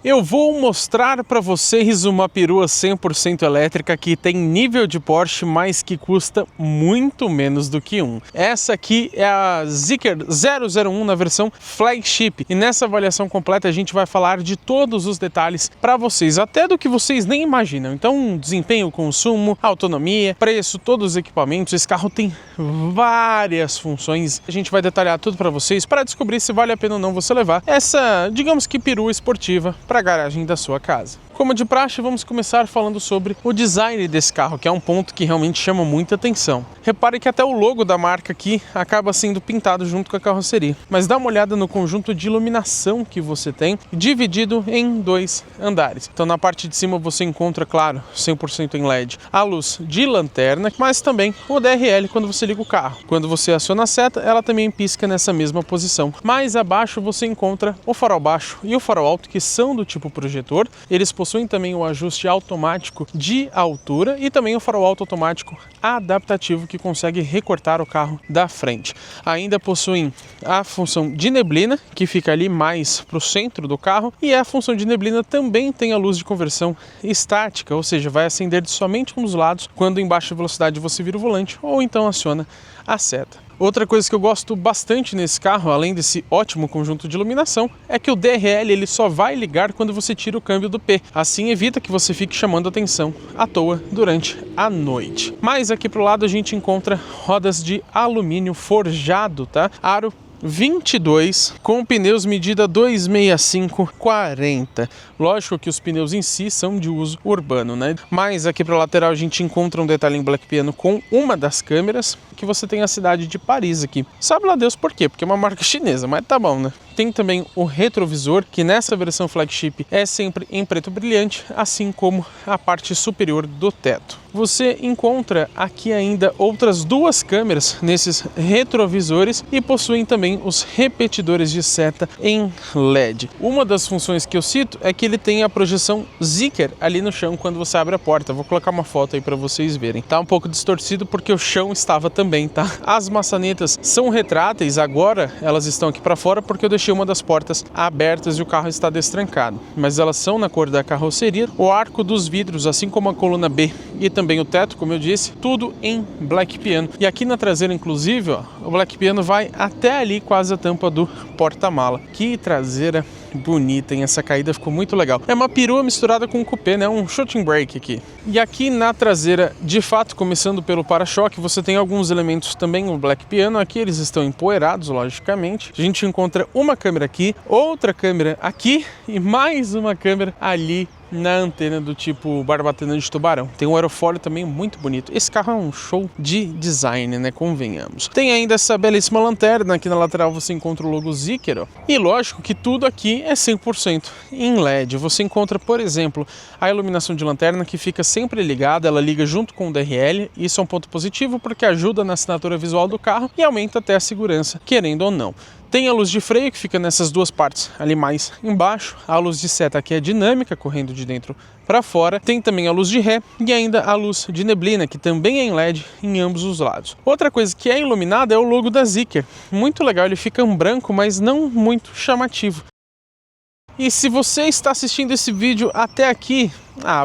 Eu vou mostrar para vocês uma perua 100% elétrica que tem nível de Porsche, mas que custa muito menos do que um. Essa aqui é a Zeekr 001 na versão Flagship e nessa avaliação completa a gente vai falar de todos os detalhes para vocês, até do que vocês nem imaginam. Então, desempenho, consumo, autonomia, preço, todos os equipamentos. Esse carro tem várias funções. A gente vai detalhar tudo para vocês para descobrir se vale a pena ou não você levar essa, digamos que perua esportiva para a garagem da sua casa. Como de praxe, vamos começar falando sobre o design desse carro, que é um ponto que realmente chama muita atenção. Repare que até o logo da marca aqui acaba sendo pintado junto com a carroceria. Mas dá uma olhada no conjunto de iluminação que você tem, dividido em dois andares. Então na parte de cima você encontra, claro, 100% em LED, a luz de lanterna, mas também o DRL quando você liga o carro. Quando você aciona a seta, ela também pisca nessa mesma posição. Mais abaixo você encontra o farol baixo e o farol alto, que são do tipo projetor. Eles possuem também o ajuste automático de altura e também o farol alto automático adaptativo que consegue recortar o carro da frente. Ainda possuem a função de neblina, que fica ali mais para o centro do carro, e a função de neblina também tem a luz de conversão estática, ou seja, vai acender somente um dos lados quando em baixa velocidade você vira o volante ou então aciona a seta. Outra coisa que eu gosto bastante nesse carro, além desse ótimo conjunto de iluminação, é que o DRL ele só vai ligar quando você tira o câmbio do P. Assim evita que você fique chamando atenção à toa durante a noite. Mas aqui pro lado a gente encontra rodas de alumínio forjado, tá? Aro 22 com pneus medida 265/40. Lógico que os pneus em si são de uso urbano, né? Mas aqui para a lateral a gente encontra um detalhe em black piano com uma das câmeras, que você tem a cidade de Paris aqui. Sabe lá Deus por quê? Porque é uma marca chinesa, mas tá bom, né? Tem também o retrovisor, que nessa versão flagship é sempre em preto brilhante, assim como a parte superior do teto. Você encontra aqui ainda outras duas câmeras nesses retrovisores e possuem também os repetidores de seta em LED. Uma das funções que eu cito é que ele tem a projeção Zeekr ali no chão quando você abre a porta. Vou colocar uma foto aí para vocês verem. Tá um pouco distorcido porque o chão estava também, tá? As maçanetas são retráteis, agora elas estão aqui para fora porque eu deixei uma das portas abertas e o carro está destrancado. Mas elas são na cor da carroceria. O arco dos vidros, assim como a coluna B e também o teto, como eu disse, tudo em black piano. E aqui na traseira, inclusive, ó, o black piano vai até ali, quase a tampa do porta-mala. Que traseira bonita, hein? Essa caída ficou muito legal. É uma perua misturada com um coupé, né? Um shooting brake aqui. E aqui na traseira, de fato, começando pelo para-choque, você tem alguns elementos também no black piano. Aqui eles estão empoeirados, logicamente. A gente encontra uma câmera aqui, outra câmera aqui e mais uma câmera ali na antena do tipo barbatana de tubarão. Tem um aerofólio também muito bonito. Esse carro é um show de design, né? Convenhamos. Tem ainda essa belíssima lanterna. Aqui na lateral você encontra o logo Zeekr, ó. E lógico que tudo aqui é 100% em LED. Você encontra, por exemplo, a iluminação de lanterna que fica sempre ligada. Ela liga junto com o DRL. Isso é um ponto positivo porque ajuda na assinatura visual do carro e aumenta até a segurança, querendo ou não. Tem a luz de freio que fica nessas duas partes ali mais embaixo. A luz de seta aqui é dinâmica, correndo de dentro para fora. Tem também a luz de ré e ainda a luz de neblina, que também é em LED em ambos os lados. Outra coisa que é iluminada é o logo da Zeekr. Muito legal, ele fica um branco, mas não muito chamativo. E se você está assistindo esse vídeo até aqui,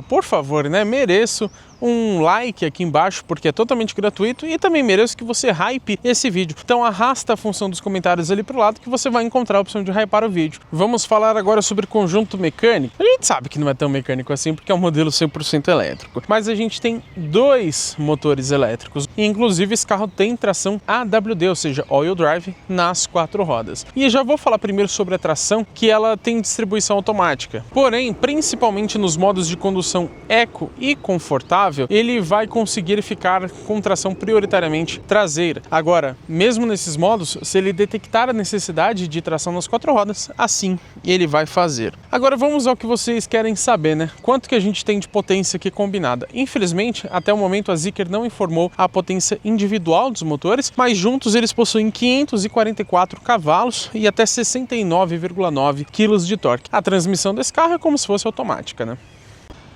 por favor, né? Mereço um like aqui embaixo, porque é totalmente gratuito, e também mereço que você hype esse vídeo. Então arrasta a função dos comentários ali para o lado que você vai encontrar a opção de hypar o vídeo. Vamos falar agora sobre conjunto mecânico. A gente sabe que não é tão mecânico assim, porque é um modelo 100% elétrico. Mas a gente tem dois motores elétricos. E inclusive esse carro tem tração AWD, ou seja, all-wheel drive nas quatro rodas. E eu já vou falar primeiro sobre a tração, que ela tem distribuição automática. Porém, principalmente nos modos de condução eco e confortável, ele vai conseguir ficar com tração prioritariamente traseira. Agora, mesmo nesses modos, se ele detectar a necessidade de tração nas quatro rodas, assim ele vai fazer. Agora vamos ao que vocês querem saber, né? Quanto que a gente tem de potência aqui combinada? Infelizmente, até o momento a Zeekr não informou a potência individual dos motores, mas juntos eles possuem 544 cavalos e até 69,9 kg de torque. A transmissão desse carro é como se fosse automática, né?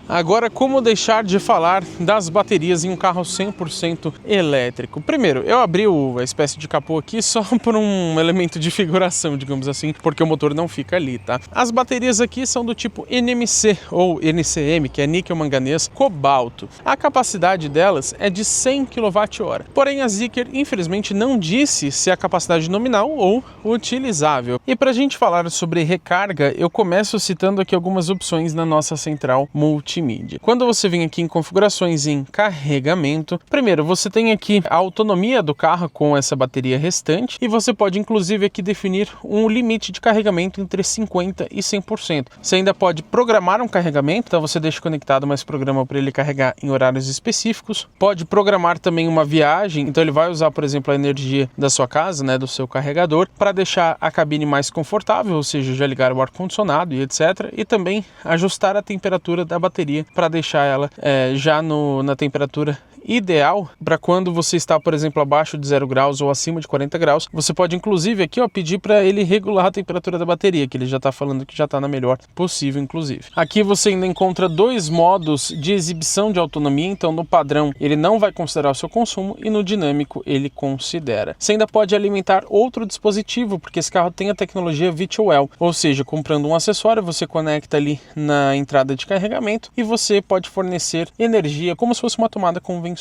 Agora, como deixar de falar das baterias em um carro 100% elétrico? Primeiro, eu abri a espécie de capô aqui só por um elemento de figuração, digamos assim, porque o motor não fica ali, tá? As baterias aqui são do tipo NMC ou NCM, que é níquel manganês cobalto. A capacidade delas é de 100 kWh. Porém, a Zeekr, infelizmente, não disse se é a capacidade nominal ou utilizável. E para a gente falar sobre recarga, eu começo citando aqui algumas opções na nossa central multimídia. Quando você vem aqui em configurações em carregamento, primeiro você tem aqui a autonomia do carro com essa bateria restante e você pode inclusive aqui definir um limite de carregamento entre 50% e 100%. Você ainda pode programar um carregamento, então você deixa conectado, mas programa para ele carregar em horários específicos. Pode programar também uma viagem, então ele vai usar, por exemplo, a energia da sua casa, né, do seu carregador, para deixar a cabine mais confortável, ou seja, já ligar o ar-condicionado e etc. E também ajustar a temperatura da bateria para deixar ela já na temperatura ideal para quando você está, por exemplo, abaixo de 0 graus ou acima de 40 graus. Você pode inclusive aqui pedir para ele regular a temperatura da bateria, que ele já está falando que já está na melhor possível, inclusive. Aqui você ainda encontra 2 modos de exibição de autonomia, então no padrão ele não vai considerar o seu consumo e no dinâmico ele considera. Você ainda pode alimentar outro dispositivo, porque esse carro tem a tecnologia V2L, ou seja, comprando um acessório você conecta ali na entrada de carregamento e você pode fornecer energia como se fosse uma tomada convencional.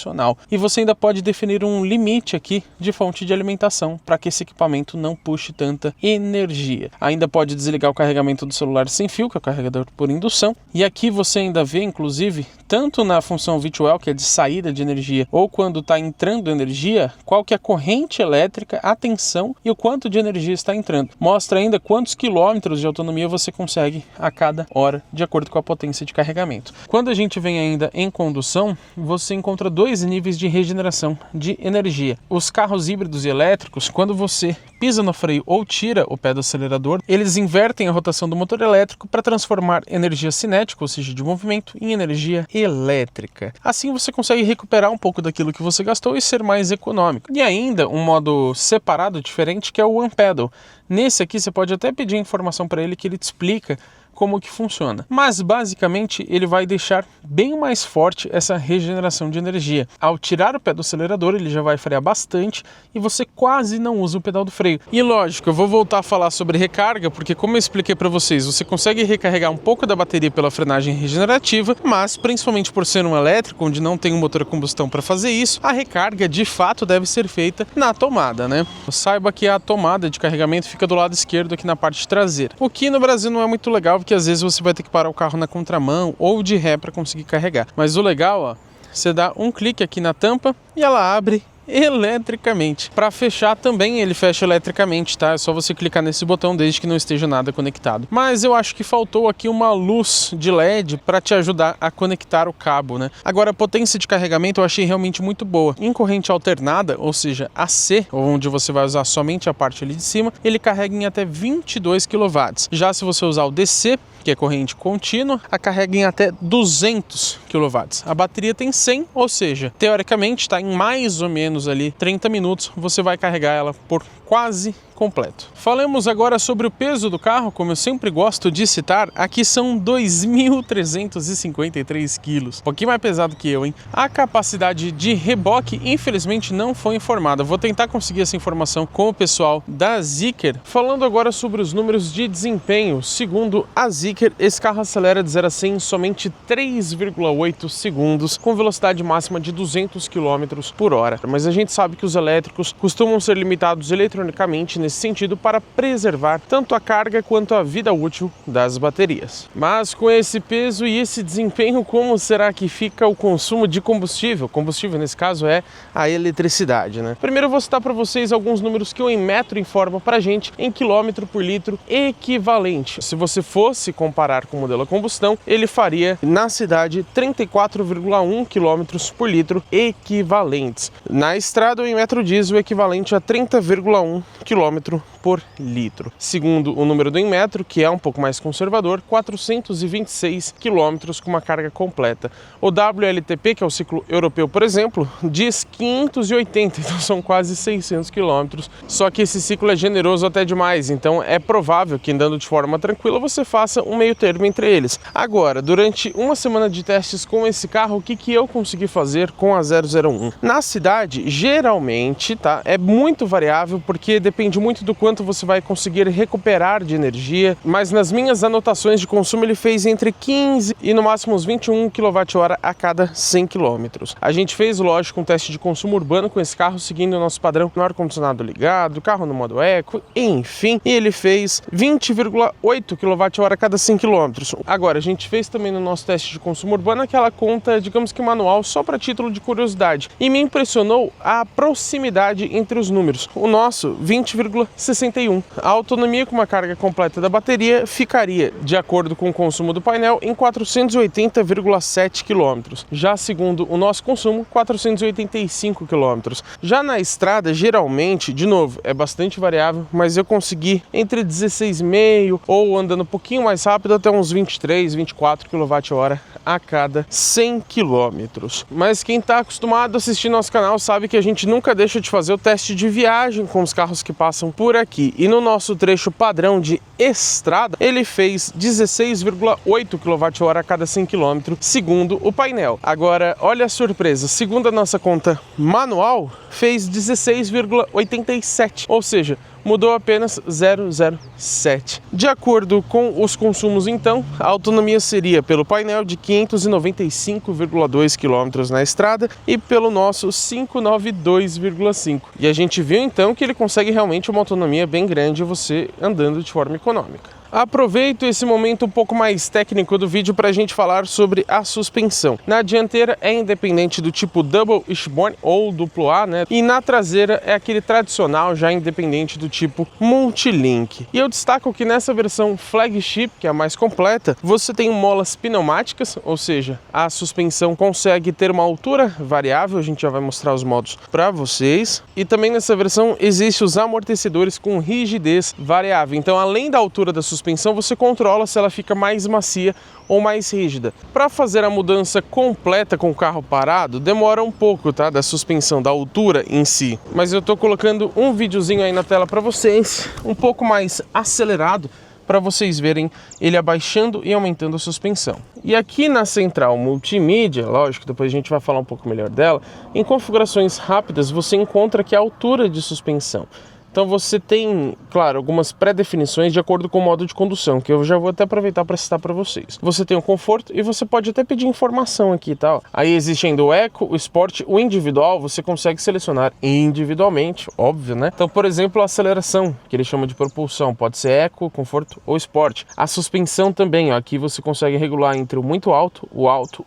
E você ainda pode definir um limite aqui de fonte de alimentação para que esse equipamento não puxe tanta energia. Ainda pode desligar o carregamento do celular sem fio, que é o carregador por indução. E aqui você ainda vê, inclusive, tanto na função V2L, que é de saída de energia, ou quando está entrando energia, qual que é a corrente elétrica, a tensão e o quanto de energia está entrando. Mostra ainda quantos quilômetros de autonomia você consegue a cada hora, de acordo com a potência de carregamento. Quando a gente vem ainda em condução, você encontra 2 níveis de regeneração de energia. Os carros híbridos e elétricos, quando você pisa no freio ou tira o pé do acelerador, eles invertem a rotação do motor elétrico para transformar energia cinética, ou seja, de movimento, em energia elétrica. Assim você consegue recuperar um pouco daquilo que você gastou e ser mais econômico. E ainda um modo separado, diferente, que é o One Pedal. Nesse aqui você pode até pedir informação para ele que ele te explica como que funciona. Mas basicamente ele vai deixar bem mais forte essa regeneração de energia. Ao tirar o pé do acelerador ele já vai frear bastante e você quase não usa o pedal do freio. E lógico, eu vou voltar a falar sobre recarga, porque como eu expliquei para vocês, você consegue recarregar um pouco da bateria pela frenagem regenerativa, mas principalmente por ser um elétrico, onde não tem um motor a combustão para fazer isso, a recarga de fato deve ser feita na tomada, né? Saiba que a tomada de carregamento fica do lado esquerdo aqui na parte traseira. O que no Brasil não é muito legal, porque às vezes você vai ter que parar o carro na contramão ou de ré para conseguir carregar. Mas o legal, você dá um clique aqui na tampa e ela abre eletricamente. Para fechar também ele fecha eletricamente, tá? É só você clicar nesse botão desde que não esteja nada conectado. Mas eu acho que faltou aqui uma luz de LED para te ajudar a conectar o cabo, né? Agora a potência de carregamento eu achei realmente muito boa. Em corrente alternada, ou seja, AC, onde você vai usar somente a parte ali de cima, ele carrega em até 22 kW. Já se você usar o DC, que é corrente contínua, a carrega em até 200 kW. A bateria tem 100, ou seja, teoricamente está em mais ou menos ali 30 minutos, você vai carregar ela por quase completo. Falamos agora sobre o peso do carro, como eu sempre gosto de citar, aqui são 2.353 quilos, um pouquinho mais pesado que eu, hein? A capacidade de reboque, infelizmente, não foi informada. Vou tentar conseguir essa informação com o pessoal da Zeekr. Falando agora sobre os números de desempenho, segundo a Zeekr, esse carro acelera de 0 a 100 em somente 3,8 segundos, com velocidade máxima de 200 km por hora. Mas a gente sabe que os elétricos costumam ser limitados eletronicamente nesse sentido para preservar tanto a carga quanto a vida útil das baterias. Mas com esse peso e esse desempenho, como será que fica o consumo de combustível? Combustível nesse caso é a eletricidade, né? Primeiro eu vou citar para vocês alguns números que o Inmetro informa para a gente em quilômetro por litro equivalente. Se você fosse comparar com o modelo a combustão, ele faria na cidade 34,1 km por litro equivalentes. Na estrada o Inmetro diz o equivalente a 30,1 km km por litro. Segundo o número do Inmetro, que é um pouco mais conservador, 426 km com uma carga completa. O WLTP, que é o ciclo europeu, por exemplo, diz 580, então são quase 600 km. Só que esse ciclo é generoso até demais, então é provável que andando de forma tranquila você faça um meio termo entre eles. Agora, durante uma semana de testes com esse carro, o que eu consegui fazer com a 001? Na cidade, geralmente, tá, é muito variável porque depende muito do quanto você vai conseguir recuperar de energia, mas nas minhas anotações de consumo ele fez entre 15 e no máximo uns 21 kWh a cada 100 km. A gente fez, lógico, um teste de consumo urbano com esse carro, seguindo o nosso padrão no ar-condicionado ligado, carro no modo eco, enfim, e ele fez 20,8 kWh a cada 100 km. Agora, a gente fez também no nosso teste de consumo urbano aquela conta, digamos que manual, só para título de curiosidade, e me impressionou a proximidade entre os números. O nosso, 20,61. A autonomia com uma carga completa da bateria ficaria, de acordo com o consumo do painel, em 480,7 km. Já segundo o nosso consumo, 485 km. Já na estrada, geralmente, de novo, é bastante variável, mas eu consegui entre 16,5 ou andando um pouquinho mais rápido até uns 23, 24 kWh a cada 100 km. Mas quem está acostumado a assistir nosso canal sabe que a gente nunca deixa de fazer o teste de viagem com os carros que passam por aqui. E no nosso trecho padrão de estrada, ele fez 16,8 kWh a cada 100 km, segundo o painel. Agora, olha a surpresa, segundo a nossa conta manual, fez 16,87, ou seja, mudou apenas 0,07. De acordo com os consumos, então, a autonomia seria pelo painel de 595,2 km na estrada e pelo nosso 592,5. E a gente viu então que ele consegue realmente uma autonomia bem grande você andando de forma econômica. Aproveito esse momento um pouco mais técnico do vídeo para a gente falar sobre a suspensão. Na dianteira é independente do tipo Double Wishbone ou duplo A, né? E na traseira é aquele tradicional já independente do tipo Multilink. E eu destaco que nessa versão Flagship, que é a mais completa, você tem molas pneumáticas, ou seja, a suspensão consegue ter uma altura variável, a gente já vai mostrar os modos para vocês. E também nessa versão existem os amortecedores com rigidez variável. Então, além da altura da suspensão, você controla se ela fica mais macia ou mais rígida. Para fazer a mudança completa com o carro parado, demora um pouco, tá? Da suspensão, da altura em si. Mas eu tô colocando um videozinho aí na tela para vocês, um pouco mais acelerado, para vocês verem ele abaixando e aumentando a suspensão. E aqui na central multimídia, lógico, depois a gente vai falar um pouco melhor dela, em configurações rápidas você encontra aqui a altura de suspensão. Então você tem, claro, algumas pré-definições de acordo com o modo de condução, que eu já vou até aproveitar para citar para vocês. Você tem o conforto e você pode até pedir informação aqui e tal. Aí existe ainda o Eco, o Sport, o individual, você consegue selecionar individualmente, óbvio, né? Então, por exemplo, a aceleração, que ele chama de propulsão, pode ser Eco, conforto ou Sport. A suspensão também, ó, aqui você consegue regular entre o muito alto,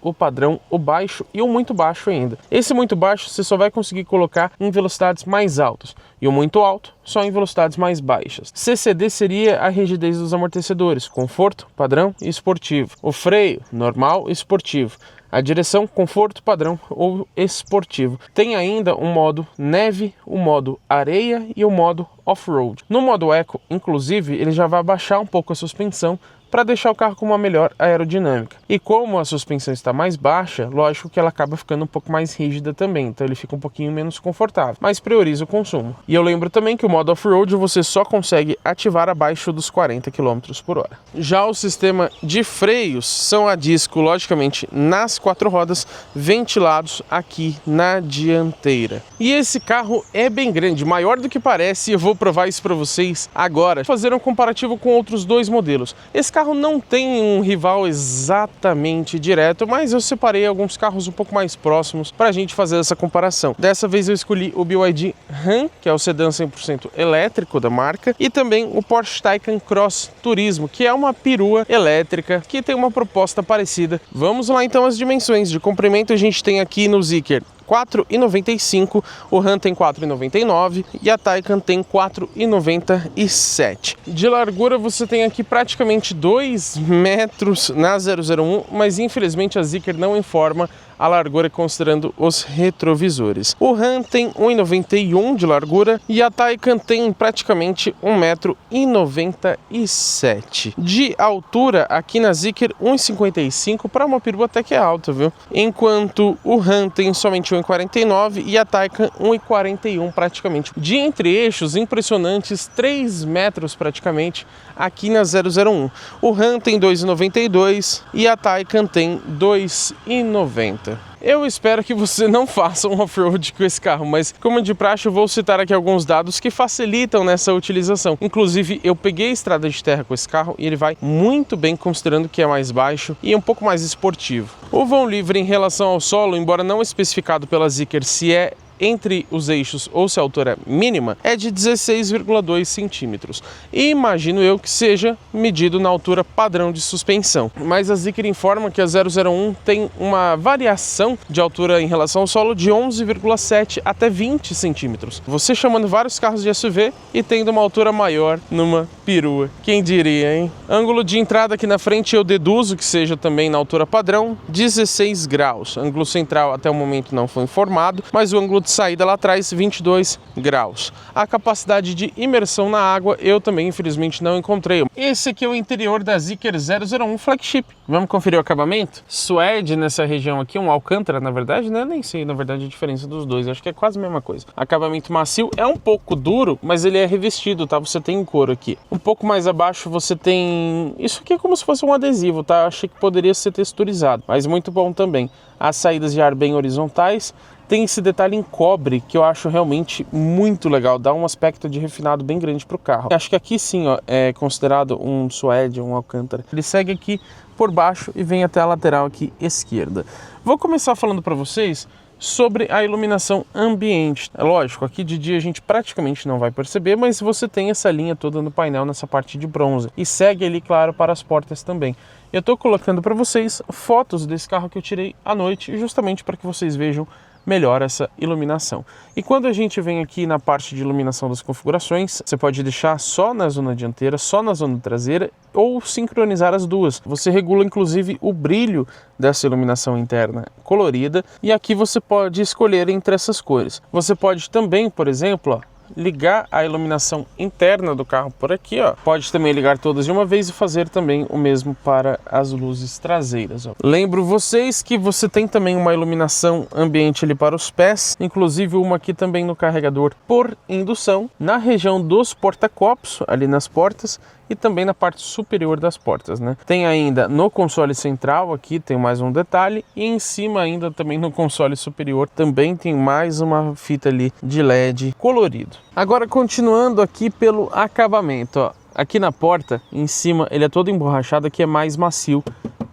o padrão, o baixo e o muito baixo ainda. Esse muito baixo você só vai conseguir colocar em velocidades mais altas e o muito alto só em velocidades mais baixas. CCD seria a rigidez dos amortecedores, conforto, padrão e esportivo. O freio, normal e esportivo. A direção, conforto, padrão ou esportivo. Tem ainda um modo neve, o modo areia e o modo off-road. No modo eco, inclusive, ele já vai abaixar um pouco a suspensão para deixar o carro com uma melhor aerodinâmica. E como a suspensão está mais baixa, lógico que ela acaba ficando um pouco mais rígida também, então ele fica um pouquinho menos confortável, mas prioriza o consumo. E eu lembro também que o modo off-road você só consegue ativar abaixo dos 40 km por hora. Já o sistema de freios são a disco, logicamente, nas 4 rodas, ventilados aqui na dianteira. E esse carro é bem grande, maior do que parece, e eu vou provar isso para vocês agora. Vou fazer um comparativo com outros dois modelos. Esse carro não tem um rival exatamente direto, mas eu separei alguns carros um pouco mais próximos para a gente fazer essa comparação. Dessa vez eu escolhi o BYD Ram, que é o sedã 100% elétrico da marca, e também o Porsche Taycan Cross Turismo, que é uma perua elétrica que tem uma proposta parecida. Vamos lá então às dimensões. De comprimento a gente tem aqui no Zeekr 4,95, o Ram tem 4,99 e a Taycan tem 4,97. De largura você tem aqui praticamente 2 metros na 001, mas infelizmente a Zeekr não informa a largura considerando os retrovisores. O Ram tem 1,91 de largura e a Taycan tem praticamente 1,97 m. De altura, aqui na Zeekr, 1,55 para uma perua até que é alta, viu? Enquanto o Ram tem somente 1,49 e a Taycan 1,41 praticamente. De entre-eixos, impressionantes 3 metros praticamente aqui na 001. O Ram tem 2,92 e a Taycan tem 2,90. Eu espero que você não faça um off-road com esse carro, mas como de praxe eu vou citar aqui alguns dados que facilitam nessa utilização. Inclusive eu peguei a estrada de terra com esse carro e ele vai muito bem considerando que é mais baixo e um pouco mais esportivo. O vão livre em relação ao solo, embora não especificado pela Zeekr se é entre os eixos ou se a altura mínima, é de 16,2 centímetros. E imagino eu que seja medido na altura padrão de suspensão. Mas a Zeekr informa que a 001 tem uma variação de altura em relação ao solo de 11,7 até 20 centímetros. Você chamando vários carros de SUV e tendo uma altura maior numa perua. Quem diria, hein? Ângulo de entrada aqui na frente eu deduzo que seja também na altura padrão, 16 graus. Ângulo central até o momento não foi informado, mas o ângulo de saída lá atrás, 22 graus. A capacidade de imersão na água eu também infelizmente não encontrei. Esse aqui é o interior da Zeekr 001 Flagship. Vamos conferir o acabamento? Suede nessa região aqui, um Alcântara na verdade, né? Nem sei na verdade a diferença dos dois, acho que é quase a mesma coisa. Acabamento macio, é um pouco duro, mas ele é revestido, tá? Você tem um couro aqui. Um pouco mais abaixo você tem... Isso aqui é como se fosse um adesivo, tá? Achei que poderia ser texturizado, mas muito bom também. As saídas de ar bem horizontais. Tem esse detalhe em cobre que eu acho realmente muito legal, dá um aspecto de refinado bem grande para o carro. Acho que aqui sim ó, é considerado um suede, um Alcântara. Ele segue aqui por baixo e vem até a lateral aqui esquerda. Vou começar falando para vocês sobre a iluminação ambiente. É lógico, aqui de dia a gente praticamente não vai perceber, mas você tem essa linha toda no painel nessa parte de bronze e segue ali, claro, para as portas também. Eu estou colocando para vocês fotos desse carro que eu tirei à noite, justamente para que vocês vejam melhor essa iluminação. E quando a gente vem aqui na parte de iluminação das configurações, você pode deixar só na zona dianteira, só na zona traseira ou sincronizar as duas. Você regula inclusive o brilho dessa iluminação interna colorida e aqui você pode escolher entre essas cores. Você pode também, por exemplo, ó, ligar a iluminação interna do carro por aqui, ó. Pode também ligar todas de uma vez e fazer também o mesmo para as luzes traseiras, ó. Lembro vocês que você tem também uma iluminação ambiente ali para os pés, inclusive uma aqui também no carregador por indução, na região dos porta-copos, ali nas portas, e também na parte superior das portas, né? Tem ainda no console central, aqui tem mais um detalhe, e em cima ainda também no console superior também tem mais uma fita ali de LED colorido. Agora continuando aqui pelo acabamento, ó. Aqui na porta, em cima, ele é todo emborrachado, aqui é mais macio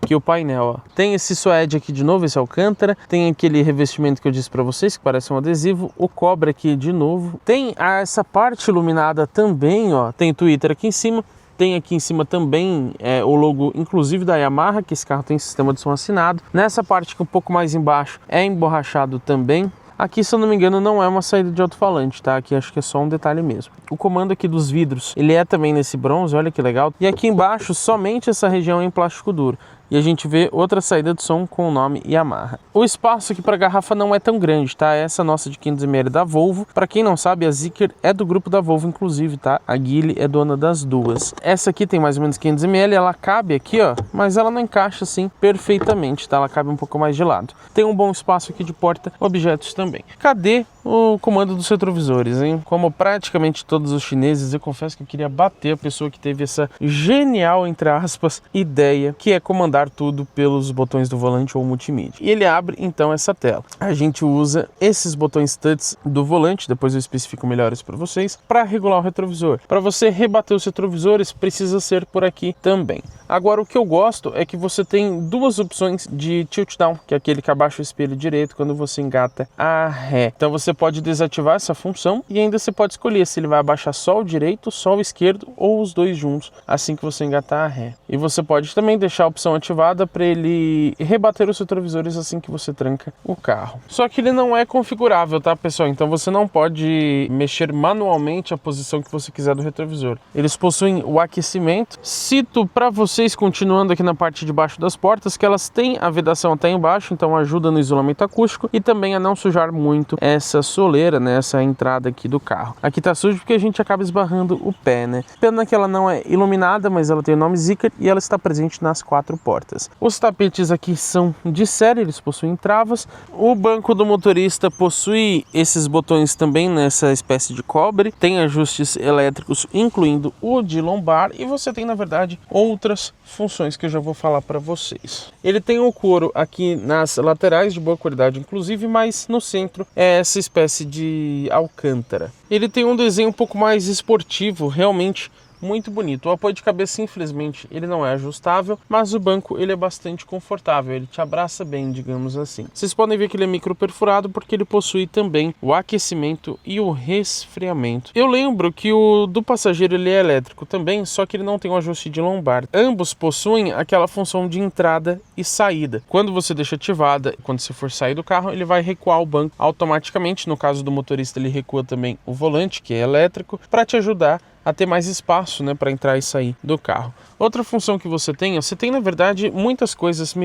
que o painel, ó. Tem esse suede aqui de novo, esse Alcântara, tem aquele revestimento que eu disse para vocês, que parece um adesivo, o cobre aqui de novo, tem essa parte iluminada também, ó, tem Twitter aqui em cima. Tem aqui em cima também o logo, inclusive da Yamaha, que esse carro tem sistema de som assinado. Nessa parte que um pouco mais embaixo é emborrachado também. Aqui, se eu não me engano, não é uma saída de alto-falante, tá? Aqui acho que é só um detalhe mesmo. O comando aqui dos vidros, ele é também nesse bronze, olha que legal. E aqui embaixo, somente essa região é em plástico duro. E a gente vê outra saída de som com o nome Yamaha. O espaço aqui para a garrafa não é tão grande, tá? Essa nossa de 500 ml da Volvo. Para quem não sabe, a Zeekr é do grupo da Volvo, inclusive, tá? A Geely é dona das duas. Essa aqui tem mais ou menos 500 ml, ela cabe aqui, ó, mas ela não encaixa assim perfeitamente, tá? Ela cabe um pouco mais de lado. Tem um bom espaço aqui de porta objetos também. Cadê o comando dos retrovisores, hein? Como praticamente todos os chineses, eu confesso que eu queria bater a pessoa que teve essa genial, entre aspas, ideia, que é comandar tudo pelos botões do volante ou multimídia. E ele abre então essa tela. A gente usa esses botões touch do volante, depois eu especifico melhor isso para vocês, para regular o retrovisor. Para você rebater os retrovisores, precisa ser por aqui também. Agora, o que eu gosto é que você tem duas opções de tilt down, que é aquele que abaixa o espelho direito quando você engata a ré. Então você pode desativar essa função e ainda você pode escolher se ele vai abaixar só o direito, só o esquerdo ou os dois juntos, assim que você engatar a ré. E você pode também deixar a opção ativada para ele rebater os retrovisores assim que você tranca o carro. Só que ele não é configurável, tá, pessoal? Então você não pode mexer manualmente a posição que você quiser do retrovisor. Eles possuem o aquecimento. Cito para vocês, continuando aqui na parte de baixo das portas, que elas têm a vedação até embaixo, então ajuda no isolamento acústico e também a não sujar muito essa soleira, né, essa entrada aqui do carro. Aqui tá sujo porque a gente acaba esbarrando o pé, né? Pena que ela não é iluminada, mas ela tem o nome Zeekr e ela está presente nas 4 portas. Os tapetes aqui são de série, eles possuem travas. O banco do motorista possui esses botões também nessa espécie de cobre. Tem ajustes elétricos, incluindo o de lombar, e você tem, na verdade, outras funções que eu já vou falar para vocês. Ele tem o couro aqui nas laterais de boa qualidade, inclusive, mas no centro é essa espécie de alcântara. Ele tem um desenho um pouco mais esportivo, realmente muito bonito. O apoio de cabeça, infelizmente, ele não é ajustável, mas o banco ele é bastante confortável, ele te abraça bem, digamos assim. Vocês podem ver que ele é micro perfurado porque ele possui também o aquecimento e o resfriamento. Eu lembro que o do passageiro ele é elétrico também, só que ele não tem o ajuste de lombar. Ambos possuem aquela função de entrada e saída. Quando você deixa ativada, quando você for sair do carro, ele vai recuar o banco automaticamente. No caso do motorista, ele recua também o volante, que é elétrico, para te ajudar a ter mais espaço, né, para entrar e sair do carro. Outra função que você tem na verdade muitas coisas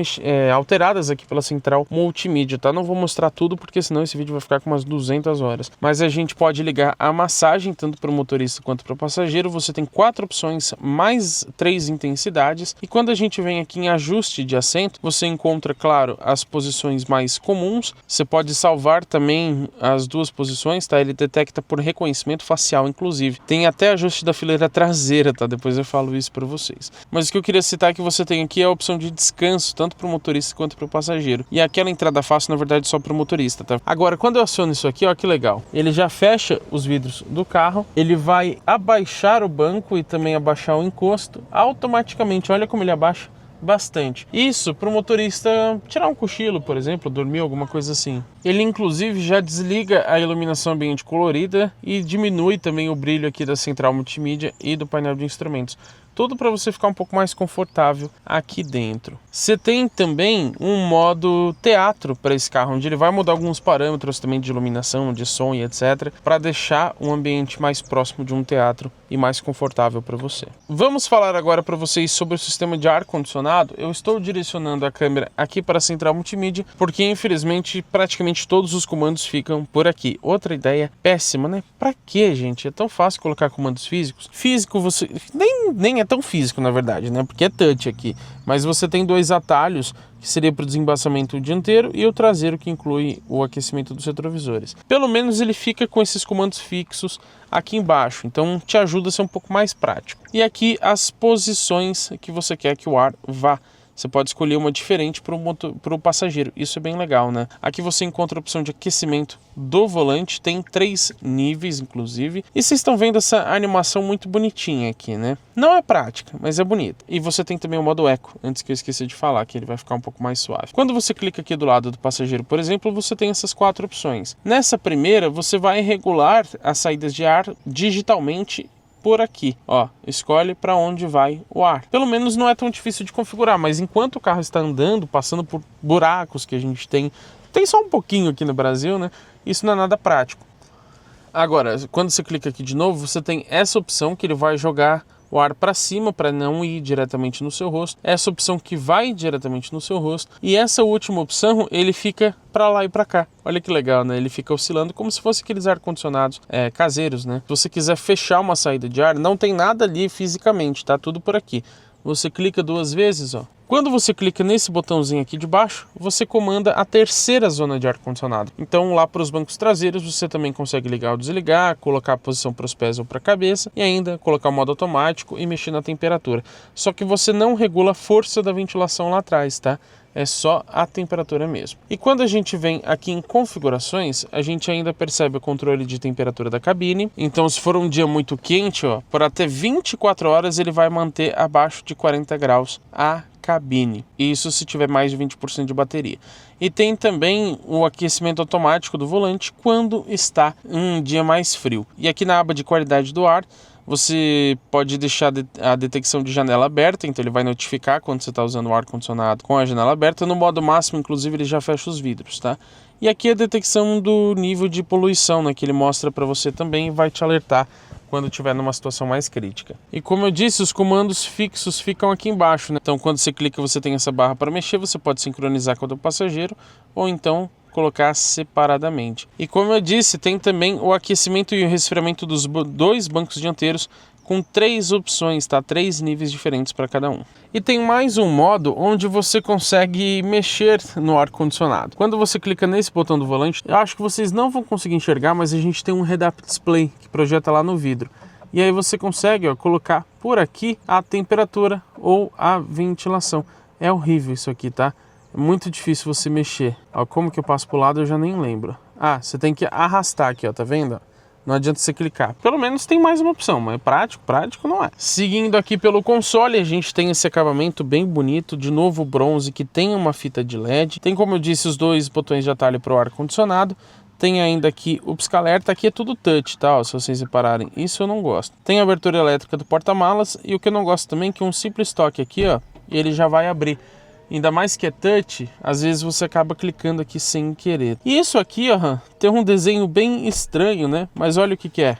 alteradas aqui pela central multimídia, tá? Não vou mostrar tudo porque senão esse vídeo vai ficar com umas 200 horas. Mas a gente pode ligar a massagem tanto para o motorista quanto para o passageiro. Você tem 4 opções mais 3 intensidades. E quando a gente vem aqui em ajuste de assento, você encontra, claro, as posições mais comuns. Você pode salvar também as 2 posições, tá? Ele detecta por reconhecimento facial, inclusive. Tem até ajuste da fileira traseira, tá? Depois eu falo isso para vocês. Mas o que eu queria citar é que você tem aqui a opção de descanso, tanto para o motorista quanto para o passageiro. E aquela entrada fácil, na verdade, só para o motorista, tá? Agora, quando eu aciono isso aqui, ó, que legal. Ele já fecha os vidros do carro, ele vai abaixar o banco e também abaixar o encosto automaticamente. Olha como ele abaixa bastante. Isso para o motorista tirar um cochilo, por exemplo, dormir, alguma coisa assim. Ele inclusive já desliga a iluminação ambiente colorida e diminui também o brilho aqui da central multimídia e do painel de instrumentos. Tudo para você ficar um pouco mais confortável aqui dentro. Você tem também um modo teatro para esse carro, onde ele vai mudar alguns parâmetros também de iluminação, de som e etc, para deixar um ambiente mais próximo de um teatro e mais confortável para você. Vamos falar agora para vocês sobre o sistema de ar-condicionado. Eu estou direcionando a câmera aqui para a central multimídia, porque infelizmente praticamente todos os comandos ficam por aqui. Outra ideia péssima, né? Para que, gente? É tão fácil colocar comandos físicos. Físico você nem é tão físico, na verdade, né? Porque é touch aqui. Mas você tem 2 atalhos, que seria para o desembaçamento dianteiro e o traseiro, que inclui o aquecimento dos retrovisores. Pelo menos ele fica com esses comandos fixos aqui embaixo, então te ajuda a ser um pouco mais prático. E aqui as posições que você quer que o ar vá. Você pode escolher uma diferente para o passageiro. Isso é bem legal, né? Aqui você encontra a opção de aquecimento do volante. Tem 3 níveis, inclusive. E vocês estão vendo essa animação muito bonitinha aqui, né? Não é prática, mas é bonita. E você tem também o modo eco, antes que eu esqueci de falar, que ele vai ficar um pouco mais suave. Quando você clica aqui do lado do passageiro, por exemplo, você tem essas 4 opções. Nessa primeira, você vai regular as saídas de ar digitalmente por aqui, ó, escolhe para onde vai o ar. Pelo menos não é tão difícil de configurar, mas enquanto o carro está andando, passando por buracos que a gente tem só um pouquinho aqui no Brasil, né? Isso não é nada prático. Agora, quando você clica aqui de novo, você tem essa opção que ele vai jogar o ar para cima para não ir diretamente no seu rosto. Essa opção que vai diretamente no seu rosto. E essa última opção, ele fica para lá e para cá. Olha que legal, né? Ele fica oscilando como se fosse aqueles ar-condicionados caseiros, né? Se você quiser fechar uma saída de ar, não tem nada ali fisicamente, tá tudo por aqui. Você clica 2 vezes, ó. Quando você clica nesse botãozinho aqui de baixo, você comanda a terceira zona de ar-condicionado. Então lá para os bancos traseiros você também consegue ligar ou desligar, colocar a posição para os pés ou para a cabeça e ainda colocar o modo automático e mexer na temperatura. Só que você não regula a força da ventilação lá atrás, tá? é só a temperatura mesmo. E quando a gente vem aqui em configurações, a gente ainda percebe o controle de temperatura da cabine. Então, se for um dia muito quente, ó, por até 24 horas ele vai manter abaixo de 40 graus a cabine. Isso se tiver mais de 20% de bateria. E tem também o aquecimento automático do volante quando está um dia mais frio. E aqui na aba de qualidade do ar, você pode deixar a detecção de janela aberta, então ele vai notificar quando você está usando o ar-condicionado com a janela aberta. No modo máximo, inclusive, ele já fecha os vidros, tá? E aqui a detecção do nível de poluição, né, que ele mostra para você também e vai te alertar quando estiver numa situação mais crítica. E como eu disse, os comandos fixos ficam aqui embaixo, né? Então quando você clica, você tem essa barra para mexer, você pode sincronizar com o do passageiro ou então colocar separadamente. E como eu disse, tem também o aquecimento e o resfriamento dos dois bancos dianteiros com 3 opções, tá? 3 níveis diferentes para cada um. E tem mais um modo onde você consegue mexer no ar-condicionado. Quando você clica nesse botão do volante, eu acho que vocês não vão conseguir enxergar, mas a gente tem um head-up display que projeta lá no vidro. E aí você consegue, ó, colocar por aqui a temperatura ou a ventilação. É horrível isso aqui, tá? É muito difícil você mexer. Ó, como que eu passo pro lado eu já nem lembro. Ah, você tem que arrastar aqui, ó, tá vendo? Não adianta você clicar. Pelo menos tem mais uma opção, mas prático não é. Seguindo aqui pelo console, a gente tem esse acabamento bem bonito, de novo bronze, que tem uma fita de LED. Tem, como eu disse, os 2 botões de atalho para o ar-condicionado. Tem ainda aqui o pisca-alerta, aqui é tudo touch, tá? Ó, se vocês repararem, isso eu não gosto. Tem a abertura elétrica do porta-malas e o que eu não gosto também é que um simples toque aqui, ó, ele já vai abrir. Ainda mais que é touch, às vezes você acaba clicando aqui sem querer. E isso aqui, ó, tem um desenho bem estranho, né? Mas olha o que é.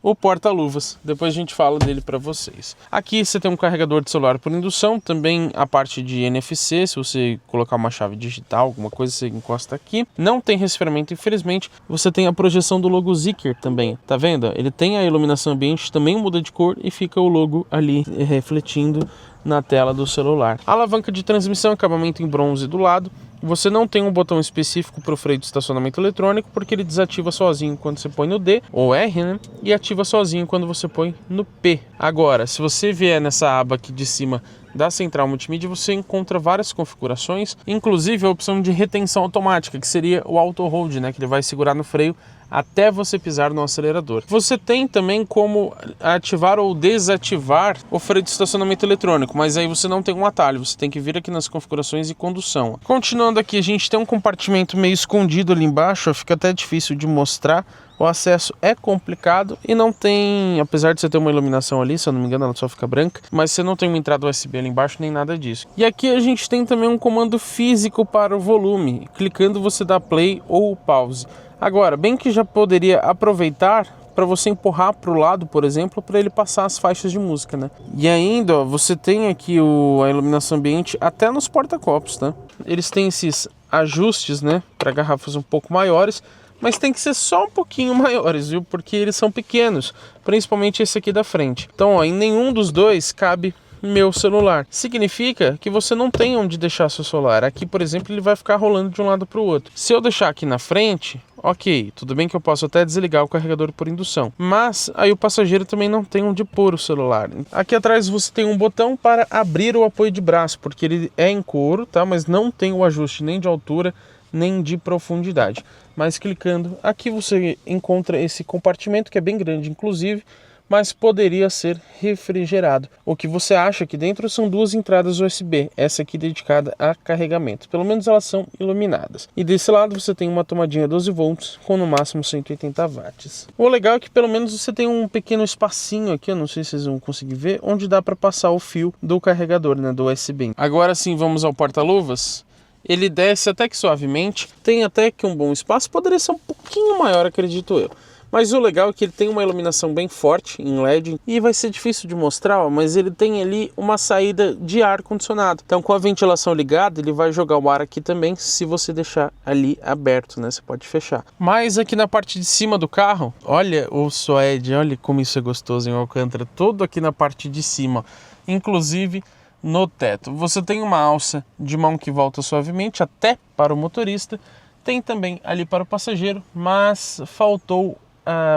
O porta-luvas. Depois a gente fala dele para vocês. Aqui você tem um carregador de celular por indução, também a parte de NFC, se você colocar uma chave digital, alguma coisa, você encosta aqui. Não tem resfriamento, infelizmente. Você tem a projeção do logo Zeekr também, tá vendo? Ele tem a iluminação ambiente, também muda de cor e fica o logo ali refletindo na tela do celular. A alavanca de transmissão, acabamento em bronze do lado. Você não tem um botão específico para o freio de estacionamento eletrônico, porque ele desativa sozinho quando você põe no D ou R, né? E ativa sozinho quando você põe no P. Agora, se você vier nessa aba aqui de cima da central multimídia, você encontra várias configurações, inclusive a opção de retenção automática, que seria o auto hold, né? Que ele vai segurar no freio até você pisar no acelerador. Você tem também como ativar ou desativar o freio de estacionamento eletrônico, mas aí você não tem um atalho, você tem que vir aqui nas configurações e condução. Continuando aqui, a gente tem um compartimento meio escondido ali embaixo, fica até difícil de mostrar. O acesso é complicado e não tem, apesar de você ter uma iluminação ali, se eu não me engano ela só fica branca, mas você não tem uma entrada USB ali embaixo nem nada disso. E aqui a gente tem também um comando físico para o volume, clicando você dá play ou pause. Agora, bem que já poderia aproveitar para você empurrar para o lado, por exemplo, para ele passar as faixas de música, né? E ainda, ó, você tem aqui a iluminação ambiente até nos porta-copos, tá? Eles têm esses ajustes, né, para garrafas um pouco maiores, mas tem que ser só um pouquinho maiores, viu? Porque eles são pequenos, principalmente esse aqui da frente. Então, ó, em nenhum dos dois cabe meu celular. Significa que você não tem onde deixar seu celular. Aqui, por exemplo, ele vai ficar rolando de um lado para o outro. Se eu deixar aqui na frente, ok, tudo bem que eu posso até desligar o carregador por indução, mas aí o passageiro também não tem onde pôr o celular. Aqui atrás você tem um botão para abrir o apoio de braço, porque ele é em couro, tá? Mas não tem o ajuste nem de altura, nem de profundidade. Mas clicando aqui você encontra esse compartimento que é bem grande, inclusive, mas poderia ser refrigerado. O que você acha aqui dentro são 2 entradas USB, essa aqui dedicada a carregamento. Pelo menos elas são iluminadas. E desse lado você tem uma tomadinha 12 volts com no máximo 180 watts. O legal é que pelo menos você tem um pequeno espacinho aqui, eu não sei se vocês vão conseguir ver, onde dá para passar o fio do carregador, né, do USB. Agora sim, vamos ao porta-luvas. Ele desce até que suavemente, tem até que um bom espaço, poderia ser um pouquinho maior, acredito eu. Mas o legal é que ele tem uma iluminação bem forte em LED e vai ser difícil de mostrar, ó, mas ele tem ali uma saída de ar condicionado. Então com a ventilação ligada ele vai jogar o ar aqui também se você deixar ali aberto, né? Você pode fechar. Mas aqui na parte de cima do carro, olha o suede, olha como isso é gostoso em Alcântara, todo aqui na parte de cima, inclusive no teto. Você tem uma alça de mão que volta suavemente até para o motorista, tem também ali para o passageiro, mas faltou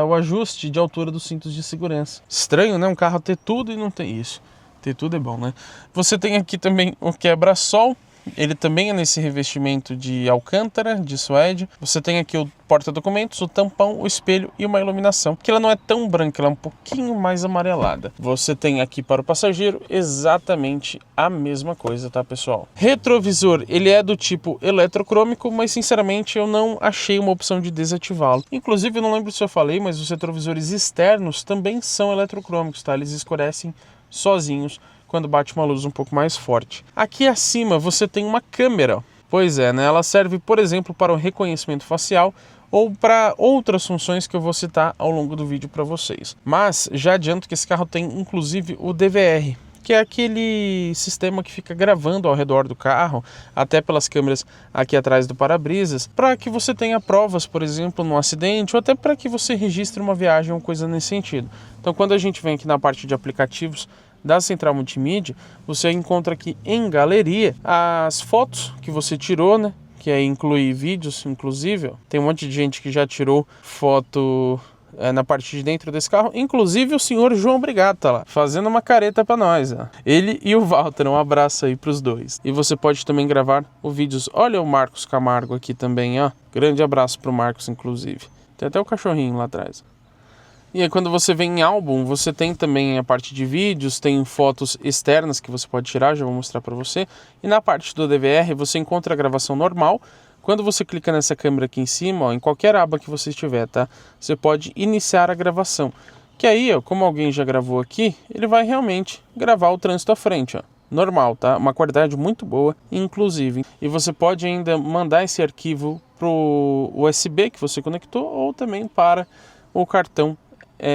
o ajuste de altura dos cintos de segurança. Estranho, né? Um carro ter tudo e não ter isso. Ter tudo é bom, né? Você tem aqui também o quebra-sol, Ele também é nesse revestimento de alcântara, de suede. Você tem aqui o porta-documentos, o tampão, o espelho e uma iluminação, que ela não é tão branca, ela é um pouquinho mais amarelada. Você tem aqui para o passageiro exatamente a mesma coisa, tá, pessoal? Retrovisor, ele é do tipo eletrocrômico, mas sinceramente eu não achei uma opção de desativá-lo. Inclusive, eu não lembro se eu falei, mas os retrovisores externos também são eletrocrômicos, tá? Eles escurecem sozinhos quando bate uma luz um pouco mais forte. Aqui acima você tem uma câmera. Pois é, né? Ela serve, por exemplo, para o reconhecimento facial ou para outras funções que eu vou citar ao longo do vídeo para vocês. Mas já adianto que esse carro tem inclusive o DVR, que é aquele sistema que fica gravando ao redor do carro, até pelas câmeras aqui atrás do para-brisas, para que você tenha provas, por exemplo, num acidente, ou até para que você registre uma viagem ou coisa nesse sentido. Então, quando a gente vem aqui na parte de aplicativos da Central Multimídia, você encontra aqui em galeria as fotos que você tirou, né? Que aí inclui vídeos, inclusive. Tem um monte de gente que já tirou foto na parte de dentro desse carro, inclusive o senhor João Brigado tá lá, fazendo uma careta para nós, ó. Ele e o Walter, um abraço aí pros dois. E você pode também gravar os vídeos. Olha o Marcos Camargo aqui também, ó. Grande abraço pro Marcos, inclusive. Tem até o cachorrinho lá atrás. E aí quando você vem em álbum, você tem também a parte de vídeos, tem fotos externas que você pode tirar, já vou mostrar para você. E na parte do DVR você encontra a gravação normal. Quando você clica nessa câmera aqui em cima, ó, em qualquer aba que você estiver, tá? Você pode iniciar a gravação. Que aí, ó, como alguém já gravou aqui, ele vai realmente gravar o trânsito à frente, ó. Normal, tá? Uma qualidade muito boa, inclusive. E você pode ainda mandar esse arquivo pro USB que você conectou ou também para o cartão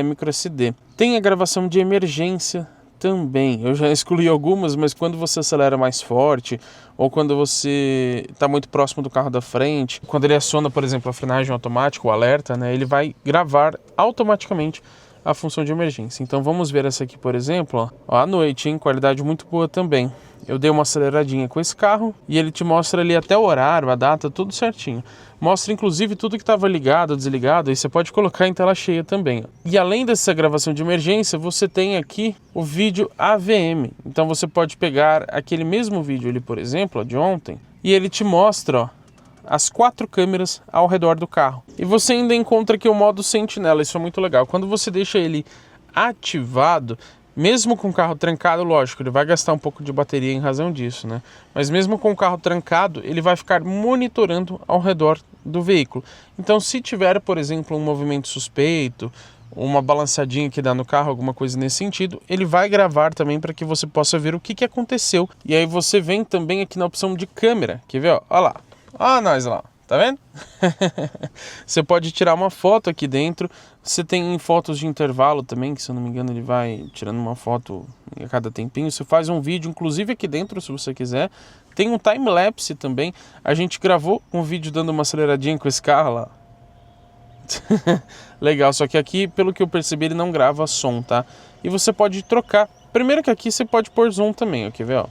micro SD. Tem a gravação de emergência também. Eu já excluí algumas, mas quando você acelera mais forte ou quando você está muito próximo do carro da frente, quando ele aciona, por exemplo, a frenagem automática, o alerta, né, ele vai gravar automaticamente a função de emergência. Então vamos ver essa aqui, por exemplo, ó, à noite, hein? Qualidade muito boa também. Eu dei uma aceleradinha com esse carro e ele te mostra ali até o horário, a data, tudo certinho. Mostra inclusive tudo que estava ligado, desligado, e você pode colocar em tela cheia também. E além dessa gravação de emergência, você tem aqui o vídeo AVM. Então você pode pegar aquele mesmo vídeo ali, por exemplo, ó, de ontem, e ele te mostra, ó, as 4 câmeras ao redor do carro. E você ainda encontra aqui o modo sentinela, isso é muito legal. Quando você deixa ele ativado, mesmo com o carro trancado, lógico, ele vai gastar um pouco de bateria em razão disso, né? Mas mesmo com o carro trancado, ele vai ficar monitorando ao redor do veículo. Então, se tiver, por exemplo, um movimento suspeito, uma balançadinha que dá no carro, alguma coisa nesse sentido, ele vai gravar também para que você possa ver o que aconteceu. E aí você vem também aqui na opção de câmera, quer ver? Ó, olha lá. Olha nós lá, tá vendo? Você pode tirar uma foto aqui dentro. Você tem fotos de intervalo também, que se eu não me engano ele vai tirando uma foto a cada tempinho. Você faz um vídeo, inclusive aqui dentro, se você quiser. Tem um time-lapse também. A gente gravou um vídeo dando uma aceleradinha com esse carro lá. Legal, só que aqui, pelo que eu percebi, ele não grava som, tá? E você pode trocar. Primeiro que aqui você pode pôr zoom também, ó, quer ver, ó?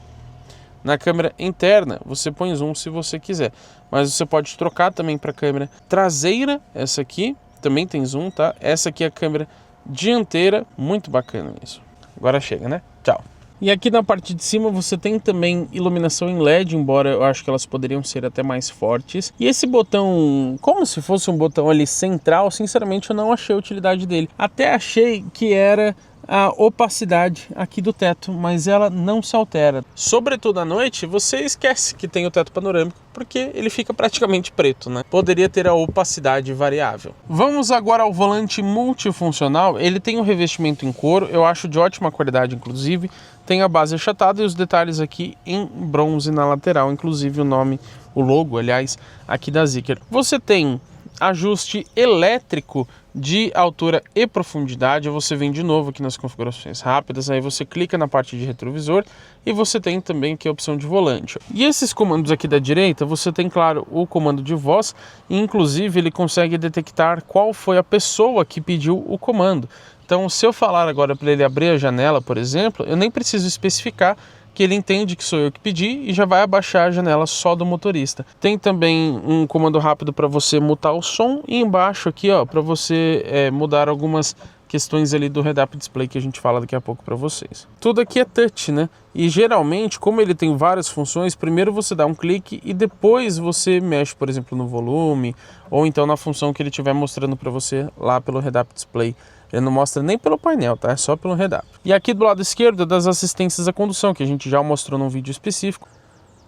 Na câmera interna, você põe zoom se você quiser. Mas você pode trocar também para a câmera traseira. Essa aqui também tem zoom, tá? Essa aqui é a câmera dianteira. Muito bacana isso. Agora chega, né? Tchau. E aqui na parte de cima você tem também iluminação em LED, embora eu acho que elas poderiam ser até mais fortes. E esse botão, como se fosse um botão ali central, sinceramente eu não achei a utilidade dele. Até achei que era a opacidade aqui do teto, mas ela não se altera. Sobretudo à noite, você esquece que tem o teto panorâmico, porque ele fica praticamente preto, né? Poderia ter a opacidade variável. Vamos agora ao volante multifuncional. Ele tem um revestimento em couro, eu acho de ótima qualidade, inclusive. Tem a base achatada e os detalhes aqui em bronze na lateral, inclusive o nome, o logo, aliás, aqui da Zeekr. Você tem ajuste elétrico de altura e profundidade. Você vem de novo aqui nas configurações rápidas, aí você clica na parte de retrovisor e você tem também aqui a opção de volante. E esses comandos aqui da direita, você tem, claro, o comando de voz, e inclusive ele consegue detectar qual foi a pessoa que pediu o comando. Então, se eu falar agora para ele abrir a janela, por exemplo, eu nem preciso especificar, que ele entende que sou eu que pedi e já vai abaixar a janela só do motorista. Tem também um comando rápido para você mutar o som e embaixo aqui, ó, para você mudar algumas questões ali do head-up display que a gente fala daqui a pouco para vocês. Tudo aqui é touch, né? E geralmente, como ele tem várias funções, primeiro você dá um clique e depois você mexe, por exemplo, no volume ou então na função que ele estiver mostrando para você lá pelo head-up display. Ele não mostra nem pelo painel, tá? É só pelo head-up. E aqui do lado esquerdo é das assistências à condução, que a gente já mostrou num vídeo específico.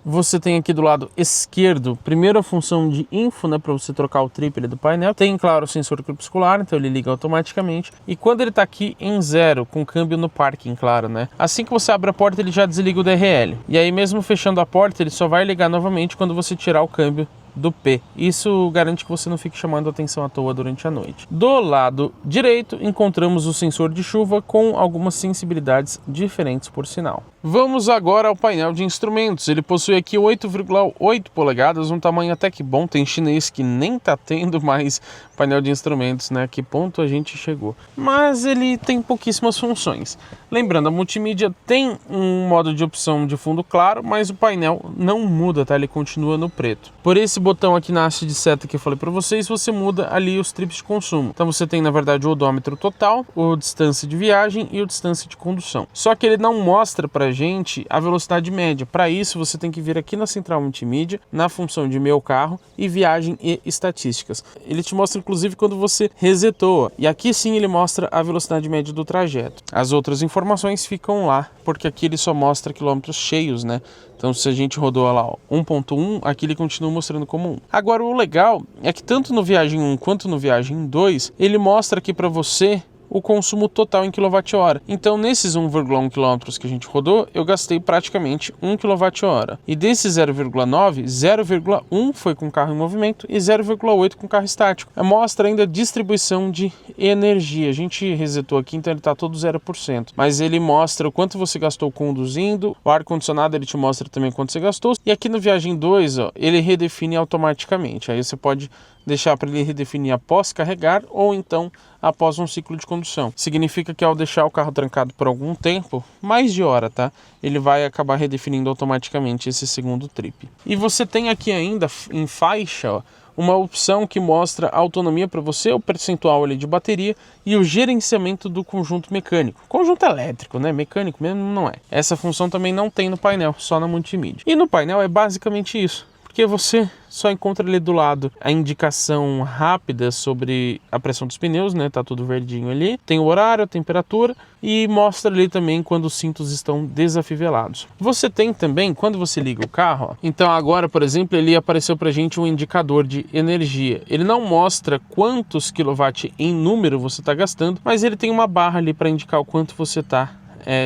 Você tem aqui do lado esquerdo, primeiro a função de info, né, para você trocar o trip do painel. Tem, claro, o sensor crepuscular, então ele liga automaticamente. E quando ele está aqui em 0, com câmbio no parking, claro, né? Assim que você abre a porta, ele já desliga o DRL. E aí, mesmo fechando a porta, ele só vai ligar novamente quando você tirar o câmbio do P. Isso garante que você não fique chamando atenção à toa durante a noite. Do lado direito, encontramos o sensor de chuva com algumas sensibilidades diferentes, por sinal. Vamos agora ao painel de instrumentos. Ele possui aqui 8,8 polegadas, um tamanho até que bom. Tem chinês que nem tá tendo mais painel de instrumentos, né? Que ponto a gente chegou. Mas ele tem pouquíssimas funções. Lembrando, a multimídia tem um modo de opção de fundo claro, mas o painel não muda, tá? Ele continua no preto. Por esse botão aqui na haste de seta que eu falei para vocês, você muda ali os trips de consumo. Então você tem, na verdade, o odômetro total, o distância de viagem e o distância de condução. Só que ele não mostra pra gente a velocidade média. Para isso, você tem que vir aqui na central multimídia, na função de meu carro e viagem e estatísticas. Ele te mostra, inclusive, quando você resetou. E aqui sim ele mostra a velocidade média do trajeto. As outras informações ficam lá, porque aqui ele só mostra quilômetros cheios, né? Então, se a gente rodou lá 1.1, aqui ele continua mostrando como 1. Agora, o legal é que tanto no Viagem 1 quanto no Viagem 2, ele mostra aqui para você o consumo total em kWh. Então, nesses 1,1 km que a gente rodou, eu gastei praticamente 1 kWh. E desses 0,9, 0,1 foi com carro em movimento e 0,8 com carro estático. Mostra ainda a distribuição de energia. A gente resetou aqui, então ele está todo 0%. Mas ele mostra o quanto você gastou conduzindo. O ar-condicionado ele te mostra também quanto você gastou. E aqui no Viagem 2, ó, ele redefine automaticamente. Aí você pode deixar para ele redefinir após carregar ou então após um ciclo de condução. Significa que ao deixar o carro trancado por algum tempo, mais de hora, tá? Ele vai acabar redefinindo automaticamente esse segundo trip. E você tem aqui ainda em faixa, ó, uma opção que mostra a autonomia para você, o percentual ali de bateria e o gerenciamento do conjunto mecânico. Conjunto elétrico, né? Mecânico mesmo não é. Essa função também não tem no painel, só na multimídia. E no painel é basicamente isso. Porque você só encontra ali do lado a indicação rápida sobre a pressão dos pneus, né? Tá tudo verdinho ali. Tem o horário, a temperatura e mostra ali também quando os cintos estão desafivelados. Você tem também, quando você liga o carro, ó, então agora, por exemplo, ele apareceu pra gente um indicador de energia. Ele não mostra quantos kW em número você está gastando, mas ele tem uma barra ali para indicar o quanto você está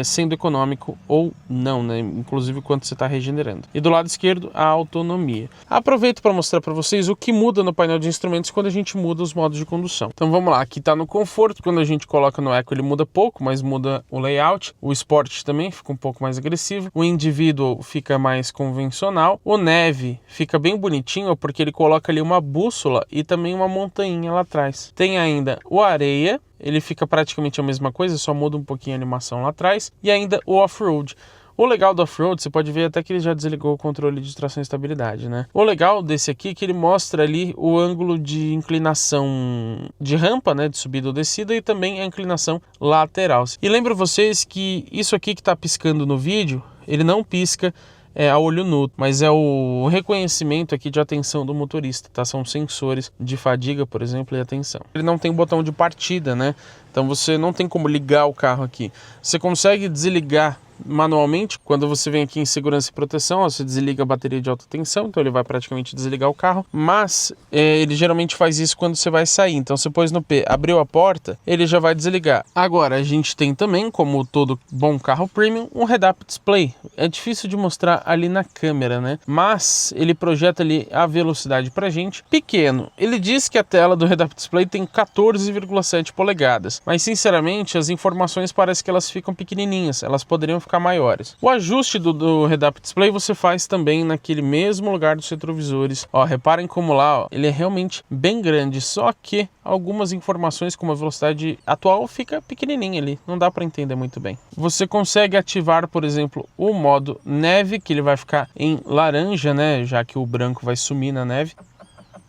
sendo econômico ou não, né? Inclusive quanto você está regenerando. E do lado esquerdo, a autonomia. Aproveito para mostrar para vocês o que muda no painel de instrumentos quando a gente muda os modos de condução. Então vamos lá, aqui está no conforto, quando a gente coloca no Eco ele muda pouco, mas muda o layout. O Sport também fica um pouco mais agressivo. O Individual fica mais convencional. O Neve fica bem bonitinho, porque ele coloca ali uma bússola e também uma montanha lá atrás. Tem ainda o Areia, ele fica praticamente a mesma coisa, só muda um pouquinho a animação lá atrás. E ainda o Off-Road. O legal do Off-Road, você pode ver até que ele já desligou o controle de tração e estabilidade, né? O legal desse aqui é que ele mostra ali o ângulo de inclinação de rampa, né? De subida ou descida e também a inclinação lateral. E lembro vocês que isso aqui que está piscando no vídeo, ele não pisca a olho nu, mas é o reconhecimento aqui de atenção do motorista, tá? São sensores de fadiga, por exemplo, e atenção. Ele não tem botão de partida, né? Então você não tem como ligar o carro aqui. Você consegue desligar manualmente, quando você vem aqui em segurança e proteção, ó, você desliga a bateria de alta tensão, então ele vai praticamente desligar o carro, mas ele geralmente faz isso quando você vai sair. Então você pôs no P, abriu a porta, ele já vai desligar. Agora a gente tem também, como todo bom carro premium, um head-up display. É difícil de mostrar ali na câmera, né? Mas ele projeta ali a velocidade pra gente, pequeno. Ele diz que a tela do head-up display tem 14,7 polegadas, mas sinceramente as informações parecem que elas ficam pequenininhas, elas poderiam ficar maiores. O ajuste do head-up display você faz também naquele mesmo lugar dos retrovisores. Ó, reparem como lá, ó, ele é realmente bem grande, só que algumas informações como a velocidade atual fica pequenininha ali, não dá para entender muito bem. Você consegue ativar, por exemplo, o modo neve, que ele vai ficar em laranja, né, já que o branco vai sumir na neve.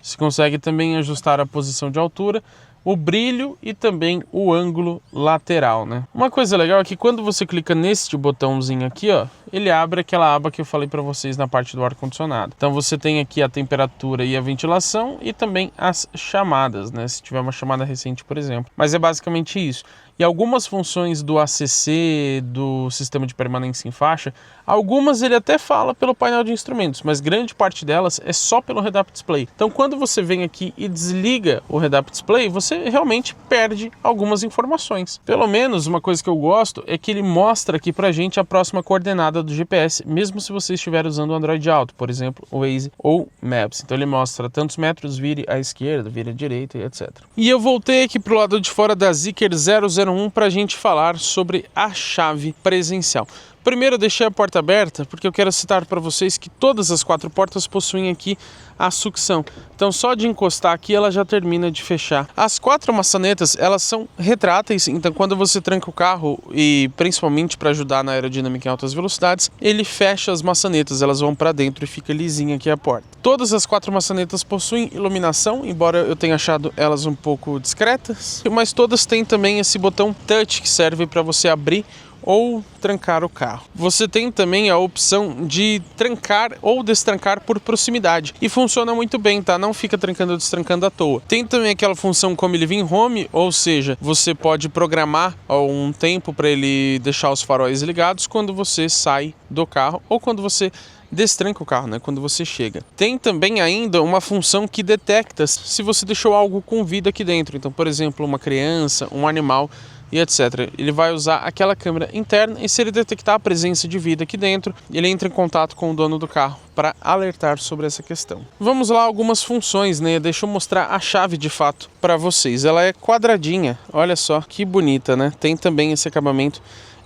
Você consegue também ajustar a posição de altura, o brilho e também o ângulo lateral, né? Uma coisa legal é que quando você clica neste botãozinho aqui, ó, ele abre aquela aba que eu falei para vocês na parte do ar-condicionado. Então você tem aqui a temperatura e a ventilação e também as chamadas, né? Se tiver uma chamada recente, por exemplo. Mas é basicamente isso. E algumas funções do ACC, do sistema de permanência em faixa, algumas ele até fala pelo painel de instrumentos, mas grande parte delas é só pelo Head-Up Display. Então quando você vem aqui e desliga o Head-Up Display, você realmente perde algumas informações. Pelo menos uma coisa que eu gosto é que ele mostra aqui pra gente a próxima coordenada do GPS, mesmo se você estiver usando o Android Auto, por exemplo, o Waze ou Maps. Então ele mostra tantos metros, vire à esquerda, vire à direita e etc. E eu voltei aqui pro lado de fora da Zeekr 001 para a gente falar sobre a chave presencial. Primeiro eu deixei a porta aberta porque eu quero citar para vocês que todas as 4 portas possuem aqui a sucção. Então só de encostar aqui ela já termina de fechar. As 4 maçanetas elas são retráteis, então quando você tranca o carro e principalmente para ajudar na aerodinâmica em altas velocidades, ele fecha as maçanetas, elas vão para dentro e fica lisinha aqui a porta. Todas as 4 maçanetas possuem iluminação, embora eu tenha achado elas um pouco discretas, mas todas têm também esse botão touch que serve para você abrir ou trancar o carro. Você tem também a opção de trancar ou destrancar por proximidade e funciona muito bem, tá? Não fica trancando ou destrancando à toa. Tem também aquela função como ele vem home, ou seja, você pode programar um tempo para ele deixar os faróis ligados quando você sai do carro ou quando você destranca o carro, né? Quando você chega. Tem também ainda uma função que detecta se você deixou algo com vida aqui dentro. Então, por exemplo, uma criança, um animal e etc. Ele vai usar aquela câmera interna e se ele detectar a presença de vida aqui dentro, ele entra em contato com o dono do carro para alertar sobre essa questão. Vamos lá, algumas funções, né? Deixa eu mostrar a chave de fato para vocês. Ela é quadradinha, olha só que bonita, né? Tem também esse acabamento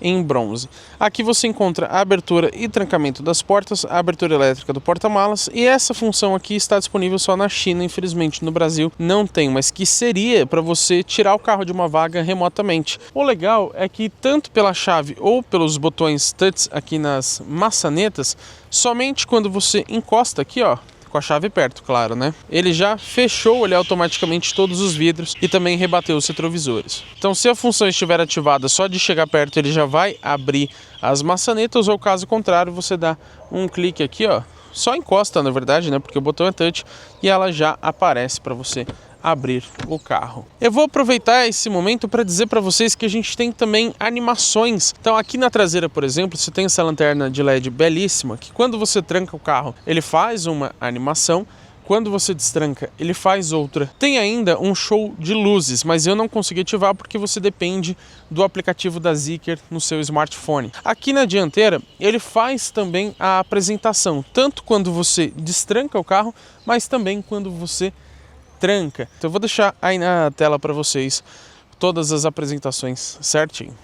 em bronze. Aqui você encontra a abertura e trancamento das portas, a abertura elétrica do porta-malas e essa função aqui está disponível só na China, infelizmente no Brasil não tem, mas que seria para você tirar o carro de uma vaga remotamente. O legal é que tanto pela chave ou pelos botões touch aqui nas maçanetas, somente quando você encosta aqui, ó, com a chave perto, claro, né? Ele já fechou ali automaticamente todos os vidros e também rebateu os retrovisores. Então, se a função estiver ativada, só de chegar perto ele já vai abrir as maçanetas, ou caso contrário, você dá um clique aqui, ó, só encosta, na verdade, né? Porque o botão é touch e ela já aparece para você abrir o carro. Eu vou aproveitar esse momento para dizer para vocês que a gente tem também animações. Então aqui na traseira, por exemplo, você tem essa lanterna de LED belíssima, que quando você tranca o carro, ele faz uma animação. Quando você destranca, ele faz outra. Tem ainda um show de luzes, mas eu não consegui ativar porque você depende do aplicativo da Zeekr no seu smartphone. Aqui na dianteira, ele faz também a apresentação, tanto quando você destranca o carro, mas também quando você tranca. Então eu vou deixar aí na tela para vocês todas as apresentações certinho.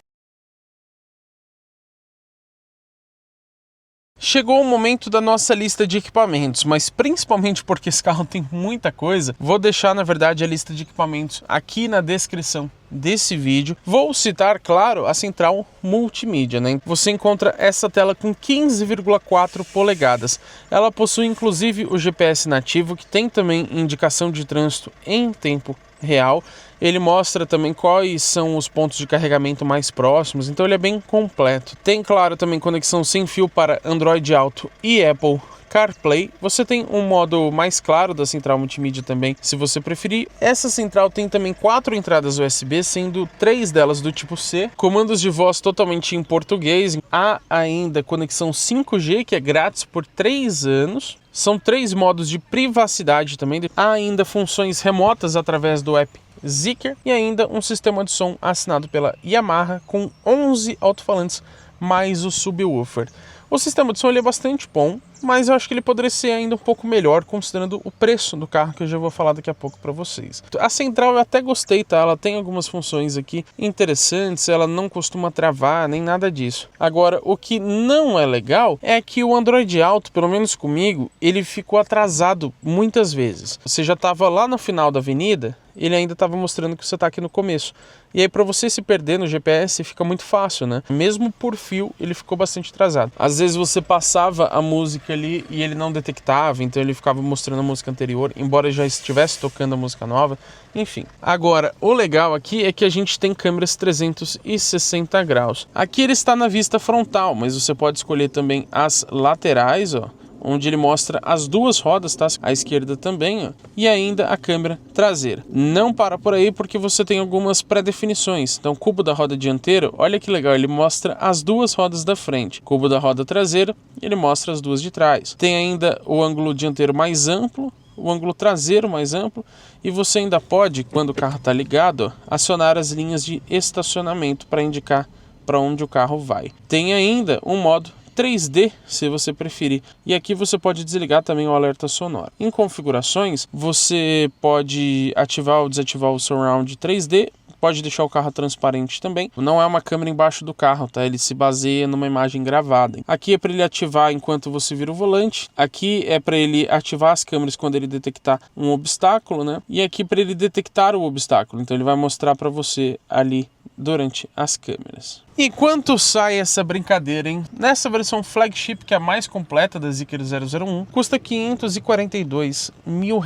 Chegou o momento da nossa lista de equipamentos, mas principalmente porque esse carro tem muita coisa, vou deixar na verdade a lista de equipamentos aqui na descrição desse vídeo. Vou citar, claro, a central multimídia, né? Você encontra essa tela com 15,4 polegadas. Ela possui inclusive o GPS nativo, que tem também indicação de trânsito em tempo real. Ele mostra também quais são os pontos de carregamento mais próximos, então ele é bem completo. Tem, claro, também conexão sem fio para Android Auto e Apple CarPlay. Você tem um modo mais claro da central multimídia também, se você preferir. Essa central tem também 4 entradas USB, sendo 3 delas do tipo C, comandos de voz totalmente em português. Há ainda conexão 5G, que é grátis por 3 anos. São 3 modos de privacidade também. Há ainda funções remotas através do app Zeekr e ainda um sistema de som assinado pela Yamaha com 11 alto-falantes mais o subwoofer. O sistema de som ele é bastante bom, mas eu acho que ele poderia ser ainda um pouco melhor, considerando o preço do carro, que eu já vou falar daqui a pouco para vocês. A central eu até gostei, tá? Ela tem algumas funções aqui interessantes, ela não costuma travar, nem nada disso. Agora, o que não é legal é que o Android Auto, pelo menos comigo, ele ficou atrasado muitas vezes. Você já estava lá no final da avenida, ele ainda estava mostrando que você está aqui no começo. E aí, para você se perder no GPS, fica muito fácil, né? Mesmo por fio, ele ficou bastante atrasado. Às vezes você passava a música música ali e ele não detectava, então ele ficava mostrando a música anterior, embora já estivesse tocando a música nova, enfim. Agora, o legal aqui é que a gente tem câmeras 360 graus. Aqui ele está na vista frontal, mas você pode escolher também as laterais, ó, onde ele mostra as duas rodas, tá? À esquerda também, ó, e ainda a câmera traseira. Não para por aí porque você tem algumas pré-definições. Então, cubo da roda dianteira, olha que legal, ele mostra as duas rodas da frente. Cubo da roda traseira, ele mostra as duas de trás. Tem ainda o ângulo dianteiro mais amplo, o ângulo traseiro mais amplo, e você ainda pode, quando o carro está ligado, ó, acionar as linhas de estacionamento para indicar para onde o carro vai. Tem ainda um modo 3D, se você preferir. E aqui você pode desligar também o alerta sonoro. Em configurações, você pode ativar ou desativar o Surround 3D, pode deixar o carro transparente também. Não é uma câmera embaixo do carro, tá? Ele se baseia numa imagem gravada. Aqui é para ele ativar enquanto você vira o volante. Aqui é para ele ativar as câmeras quando ele detectar um obstáculo, né? E aqui para ele detectar o obstáculo. Então ele vai mostrar para você ali durante as câmeras. E quanto sai essa brincadeira, hein? Nessa versão flagship, que é a mais completa da Zeekr 001, custa R$542 mil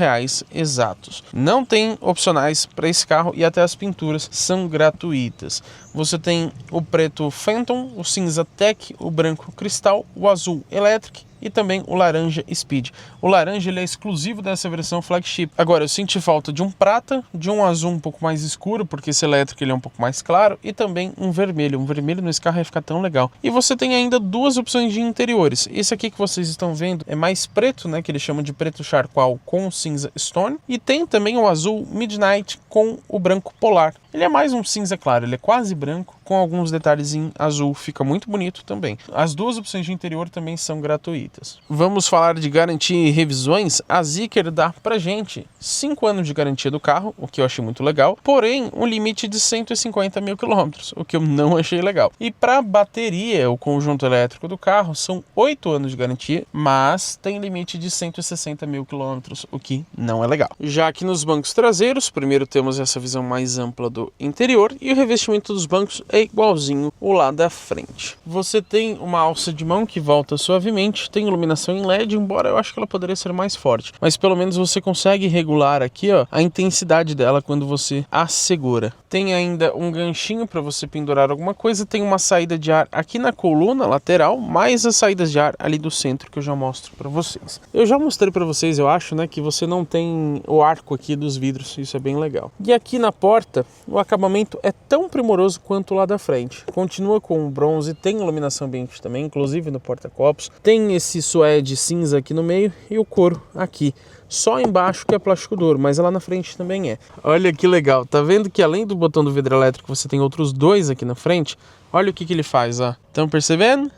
exatos. Não tem opcionais para esse carro e até as pinturas são gratuitas. Você tem o preto Phantom, o cinza Tech, o branco Cristal, o azul Electric e também o laranja Speed. O laranja ele é exclusivo dessa versão flagship. Agora, eu senti falta de um prata, de um azul um pouco mais escuro, porque esse elétrico ele é um pouco mais claro, e também um vermelho. Um vermelho nesse carro vai ficar tão legal. E você tem ainda duas opções de interiores. Esse aqui que vocês estão vendo é mais preto, né, que eles chamam de preto charcoal com cinza stone. E tem também o azul Midnight com o branco polar. Ele é mais um cinza claro, ele é quase branco, com alguns detalhes em azul, fica muito bonito também. As duas opções de interior também são gratuitas. Vamos falar de garantia e revisões. A Zeekr dá pra gente 5 anos de garantia do carro, o que eu achei muito legal, porém um limite de 150 mil quilômetros, o que eu não achei legal. E para bateria, o conjunto elétrico do carro, são 8 anos de garantia, mas tem limite de 160 mil quilômetros, o que não é legal. Já que nos bancos traseiros, primeiro temos essa visão mais ampla do interior e o revestimento dos bancos é igualzinho o lá da frente. Você tem uma alça de mão que volta suavemente, tem iluminação em LED, embora eu acho que ela poderia ser mais forte, mas pelo menos você consegue regular aqui, ó, a intensidade dela quando você a segura. Tem ainda um ganchinho para você pendurar alguma coisa, tem uma saída de ar aqui na coluna lateral, mais as saídas de ar ali do centro que eu já mostro para vocês. Eu já mostrei para vocês, eu acho, né, que você não tem o arco aqui dos vidros, isso é bem legal. E aqui na porta, o acabamento é tão primoroso quanto lá da frente. Continua com o bronze, tem iluminação ambiente também, inclusive no porta-copos. Tem esse suede cinza aqui no meio e o couro aqui. Só embaixo que é plástico duro, mas lá na frente também é. Olha que legal, tá vendo que além do botão do vidro elétrico você tem outros dois aqui na frente? Olha o que ele faz, ó. Estão percebendo?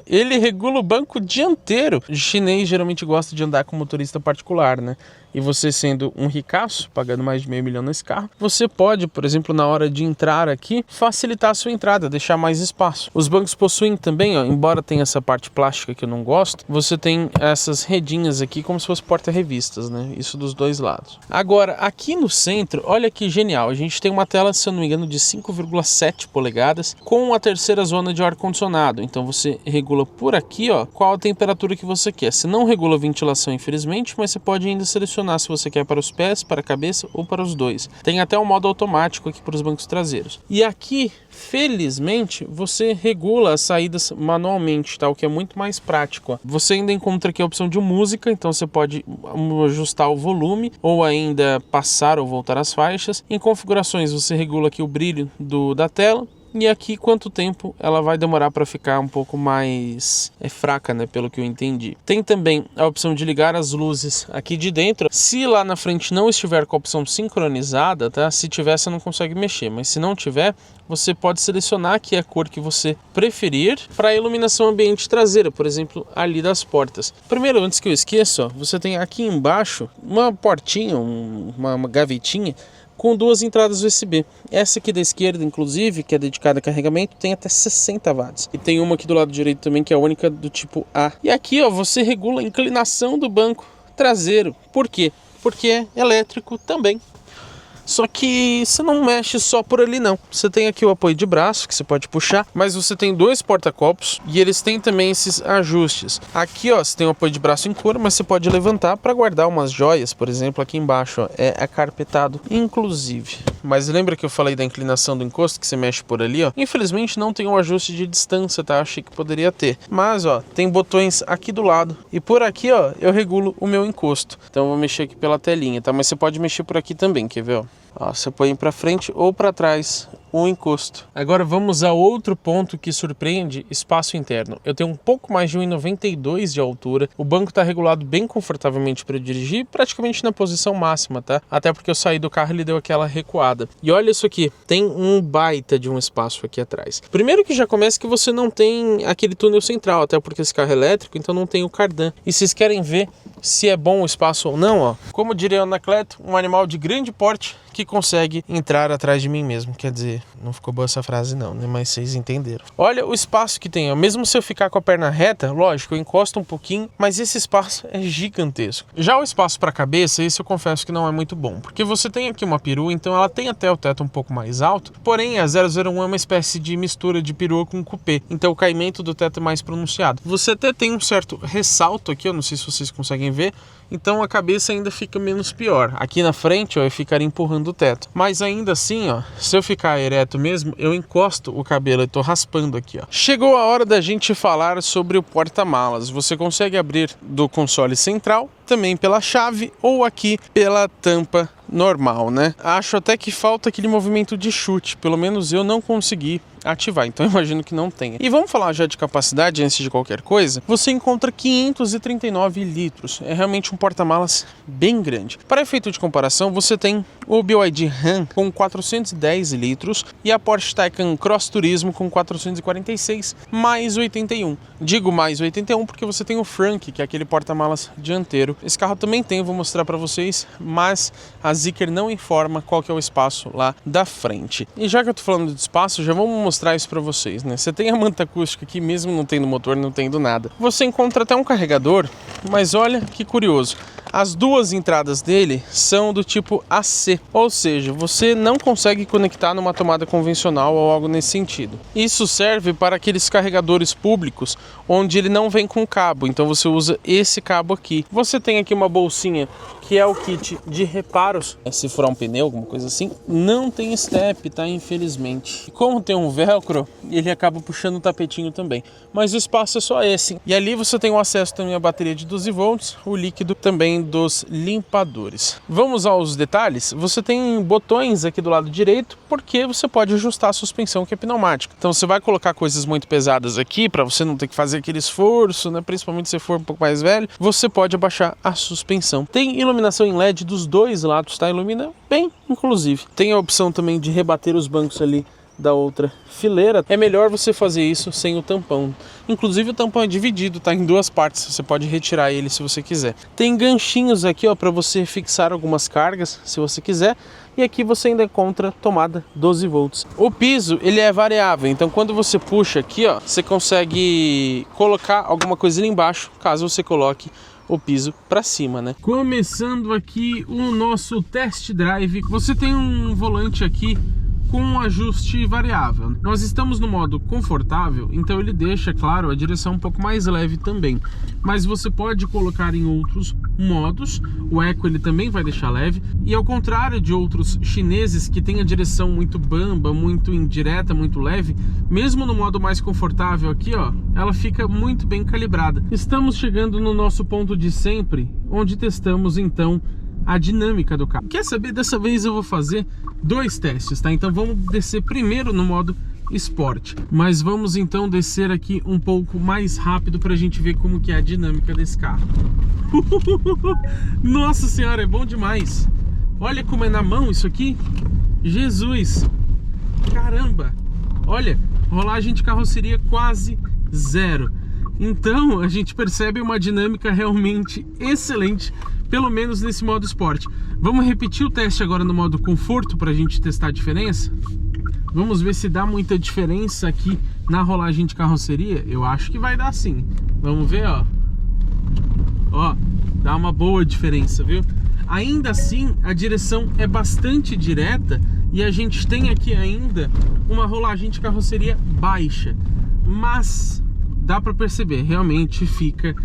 Ele regula o banco dianteiro. O chinês geralmente gosta de andar com motorista particular, né? E você sendo um ricaço, pagando mais de R$500 mil nesse carro, você pode, por exemplo, na hora de entrar aqui, facilitar a sua entrada, deixar mais espaço. Os bancos possuem também, ó, embora tenha essa parte plástica que eu não gosto, você tem essas redinhas aqui como se fosse porta-revistas, né? Isso dos dois lados. Agora, aqui no centro, olha que genial. A gente tem uma tela, se eu não me engano, de 5,7 polegadas com a terceira zona de ar-condicionado. Então você regula por aqui, ó, qual a temperatura que você quer. Você não regula a ventilação, infelizmente, mas você pode ainda selecionar se você quer para os pés, para a cabeça ou para os dois. Tem até um modo automático aqui para os bancos traseiros. E aqui, felizmente, você regula as saídas manualmente, tá? O que é muito mais prático, ó. Você ainda encontra aqui a opção de música, então você pode ajustar o volume ou ainda passar ou voltar as faixas. Em configurações, você regula aqui o brilho da tela. E aqui quanto tempo ela vai demorar para ficar um pouco mais fraca, né, pelo que eu entendi. Tem também a opção de ligar as luzes aqui de dentro. Se lá na frente não estiver com a opção sincronizada, tá? Se tiver, você não consegue mexer, mas se não tiver, você pode selecionar aqui a cor que você preferir para a iluminação ambiente traseira, por exemplo, ali das portas. Primeiro, antes que eu esqueça, ó, você tem aqui embaixo uma portinha, uma gavetinha com duas entradas USB. Essa aqui da esquerda, inclusive, que é dedicada a carregamento, tem até 60 watts. E tem uma aqui do lado direito também, que é a única do tipo A. E aqui, ó, você regula a inclinação do banco traseiro. Por quê? Porque é elétrico também. Só que você não mexe só por ali não. Você tem aqui o apoio de braço, que você pode puxar, mas você tem 2 porta-copos e eles têm também esses ajustes. Aqui, ó, você tem o apoio de braço em couro, mas você pode levantar para guardar umas joias, por exemplo, aqui embaixo, ó, é acarpetado, inclusive. Mas lembra que eu falei da inclinação do encosto, que você mexe por ali, ó? Infelizmente não tem um ajuste de distância, tá? Achei que poderia ter. Mas, ó, tem botões aqui do lado. E por aqui, ó, eu regulo o meu encosto. Então eu vou mexer aqui pela telinha, tá? Mas você pode mexer por aqui também, quer ver, ó? Ó, você põe para frente ou para trás o encosto. Agora vamos a outro ponto que surpreende: espaço interno. Eu tenho um pouco mais de 1,92 de altura. O banco está regulado bem confortavelmente para dirigir, praticamente na posição máxima, tá? Até porque eu saí do carro e ele deu aquela recuada. E olha isso aqui, tem um baita de um espaço aqui atrás. Primeiro que já começa que você não tem aquele túnel central, até porque esse carro é elétrico, então não tem o cardan. E vocês querem ver se é bom o espaço ou não, ó? Como diria o Anacleto, um animal de grande porte que consegue entrar atrás de mim mesmo. Quer dizer, não ficou boa essa frase não, né? Mas vocês entenderam. Olha o espaço que tem, ó. Mesmo se eu ficar com a perna reta, lógico, eu encosto um pouquinho, mas esse espaço é gigantesco. Já o espaço para a cabeça, esse eu confesso que não é muito bom, porque você tem aqui uma perua, então ela tem até o teto um pouco mais alto, porém a 001 é uma espécie de mistura de perua com cupê, então o caimento do teto é mais pronunciado. Você até tem um certo ressalto aqui, eu não sei se vocês conseguem ver, então a cabeça ainda fica menos pior. Aqui na frente, ó, eu ficaria empurrando o teto. Mas ainda assim, ó, se eu ficar ereto mesmo, eu encosto o cabelo e tô raspando aqui, ó. Chegou a hora da gente falar sobre o porta-malas. Você consegue abrir do console central, também pela chave ou aqui pela tampa normal, né? Acho até que falta aquele movimento de chute, pelo menos eu não consegui ativar, então eu imagino que não tenha. E vamos falar já de capacidade antes de qualquer coisa. Você encontra 539 litros, é realmente um porta-malas bem grande. Para efeito de comparação, você tem o BYD Ram com 410 litros e a Porsche Taycan Cross Turismo com 446 mais 81. Digo mais 81 porque você tem o Frank, que é aquele porta-malas dianteiro. Esse carro também tem, eu vou mostrar para vocês, mas a Zeekr não informa qual que é o espaço lá da frente. E já que eu tô falando de espaço, já vamos mostrar isso para vocês, né? Você tem a manta acústica aqui, mesmo não tendo motor, não tendo nada. Você encontra até um carregador, mas olha que curioso. As duas entradas dele são do tipo AC, ou seja, você não consegue conectar numa tomada convencional ou algo nesse sentido. Isso serve para aqueles carregadores públicos onde ele não vem com cabo, então você usa esse cabo aqui. Você tem aqui uma bolsinha que é o kit de reparos. Se furar um pneu, alguma coisa assim, não tem step, tá? Infelizmente. E como tem um velcro, ele acaba puxando o tapetinho também. Mas o espaço é só esse. E ali você tem o acesso também à bateria de 12 volts, o líquido também dos limpadores. Vamos aos detalhes. Você tem botões aqui do lado direito, porque você pode ajustar a suspensão, que é pneumática. Então você vai colocar coisas muito pesadas aqui, para você não ter que fazer aquele esforço, né? Principalmente se for um pouco mais velho, você pode abaixar a suspensão. Tem iluminação em LED dos dois lados, tá? Ilumina bem, inclusive. Tem a opção também de rebater os bancos ali da outra fileira. É melhor você fazer isso sem o tampão. Inclusive o tampão é dividido, tá? Em duas partes. Você pode retirar ele se você quiser. Tem ganchinhos aqui, ó, para você fixar algumas cargas, se você quiser. E aqui você ainda encontra tomada 12 volts. O piso, ele é variável, então quando você puxa aqui, ó, você consegue colocar alguma coisa ali embaixo, caso você coloque o piso para cima, né? Começando aqui o nosso test drive. Você tem um volante aqui com um ajuste variável. Nós estamos no modo confortável, então ele deixa, claro, a direção um pouco mais leve também. Mas você pode colocar em outros modos. O Eco ele também vai deixar leve. E ao contrário de outros chineses que tem a direção muito bamba, muito indireta, muito leve, mesmo no modo mais confortável aqui, ó, ela fica muito bem calibrada. Estamos chegando no nosso ponto de sempre, onde testamos então a dinâmica do carro. Quer saber? Dessa vez eu vou fazer dois testes, tá? Então vamos descer primeiro no modo Sport, mas vamos então descer aqui um pouco mais rápido pra gente ver como que é a dinâmica desse carro. Nossa senhora, é bom demais. Olha como é na mão isso aqui. Jesus, caramba. Olha, rolagem de carroceria quase zero. Então a gente percebe uma dinâmica realmente excelente, pelo menos nesse modo esporte. Vamos repetir o teste agora no modo conforto para a gente testar a diferença? Vamos ver se dá muita diferença aqui na rolagem de carroceria. Eu acho que vai dar sim. Vamos ver, ó. Ó, dá uma boa diferença, viu? Ainda assim, a direção é bastante direta e a gente tem aqui ainda uma rolagem de carroceria baixa, mas dá para perceber, realmente fica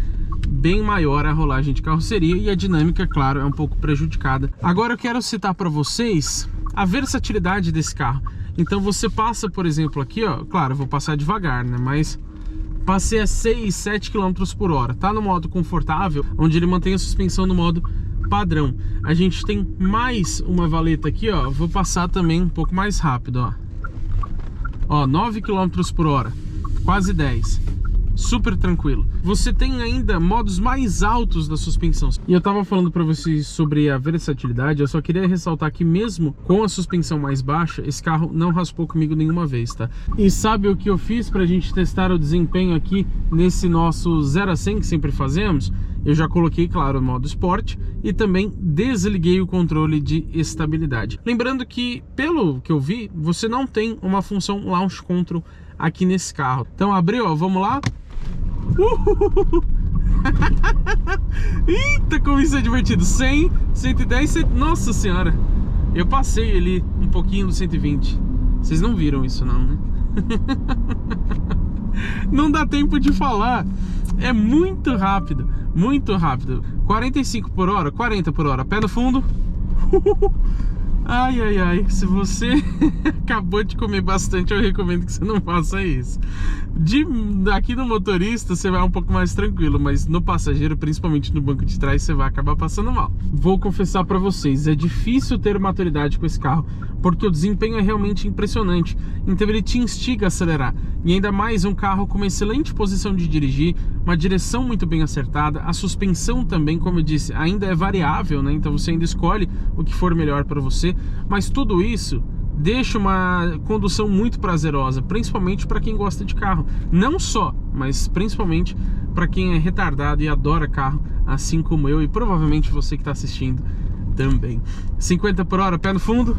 bem maior a rolagem de carroceria e a dinâmica, claro, é um pouco prejudicada. Agora eu quero citar para vocês a versatilidade desse carro. Então você passa, por exemplo, aqui, ó, claro, eu vou passar devagar, né, mas passei a 6, 7 km por hora. Tá no modo confortável, onde ele mantém a suspensão no modo padrão. A gente tem mais uma valeta aqui, ó, vou passar também um pouco mais rápido, ó. Ó, 9 km por hora, quase 10. Super tranquilo. Você tem ainda modos mais altos da suspensão. E eu tava falando para vocês sobre a versatilidade. Eu só queria ressaltar que mesmo com a suspensão mais baixa, esse carro não raspou comigo nenhuma vez, tá? E sabe o que eu fiz pra gente testar o desempenho aqui nesse nosso 0 a 100 que sempre fazemos? Eu já coloquei, claro, o modo Sport e também desliguei o controle de estabilidade. Lembrando que, pelo que eu vi, você não tem uma função Launch Control aqui nesse carro. Então abriu, ó, vamos lá. Eita, como isso é divertido. 100, 110, 100... Nossa senhora, eu passei ali um pouquinho do 120. Vocês não viram isso não, né? Não dá tempo de falar. É muito rápido, muito rápido. 45 por hora, 40 por hora, pé no fundo. Ai, ai, ai, se você acabou de comer bastante, eu recomendo que você não faça isso. Aqui no motorista você vai um pouco mais tranquilo, mas no passageiro, principalmente no banco de trás, você vai acabar passando mal. Vou confessar pra vocês, é difícil ter maturidade com esse carro, porque o desempenho é realmente impressionante, então ele te instiga a acelerar. E ainda mais um carro com uma excelente posição de dirigir, uma direção muito bem acertada, a suspensão também, como eu disse, ainda é variável, né? Então você ainda escolhe o que for melhor para você, mas tudo isso deixa uma condução muito prazerosa, principalmente para quem gosta de carro. Não só, mas principalmente para quem é retardado e adora carro, assim como eu e provavelmente você que está assistindo também. 50 por hora, pé no fundo.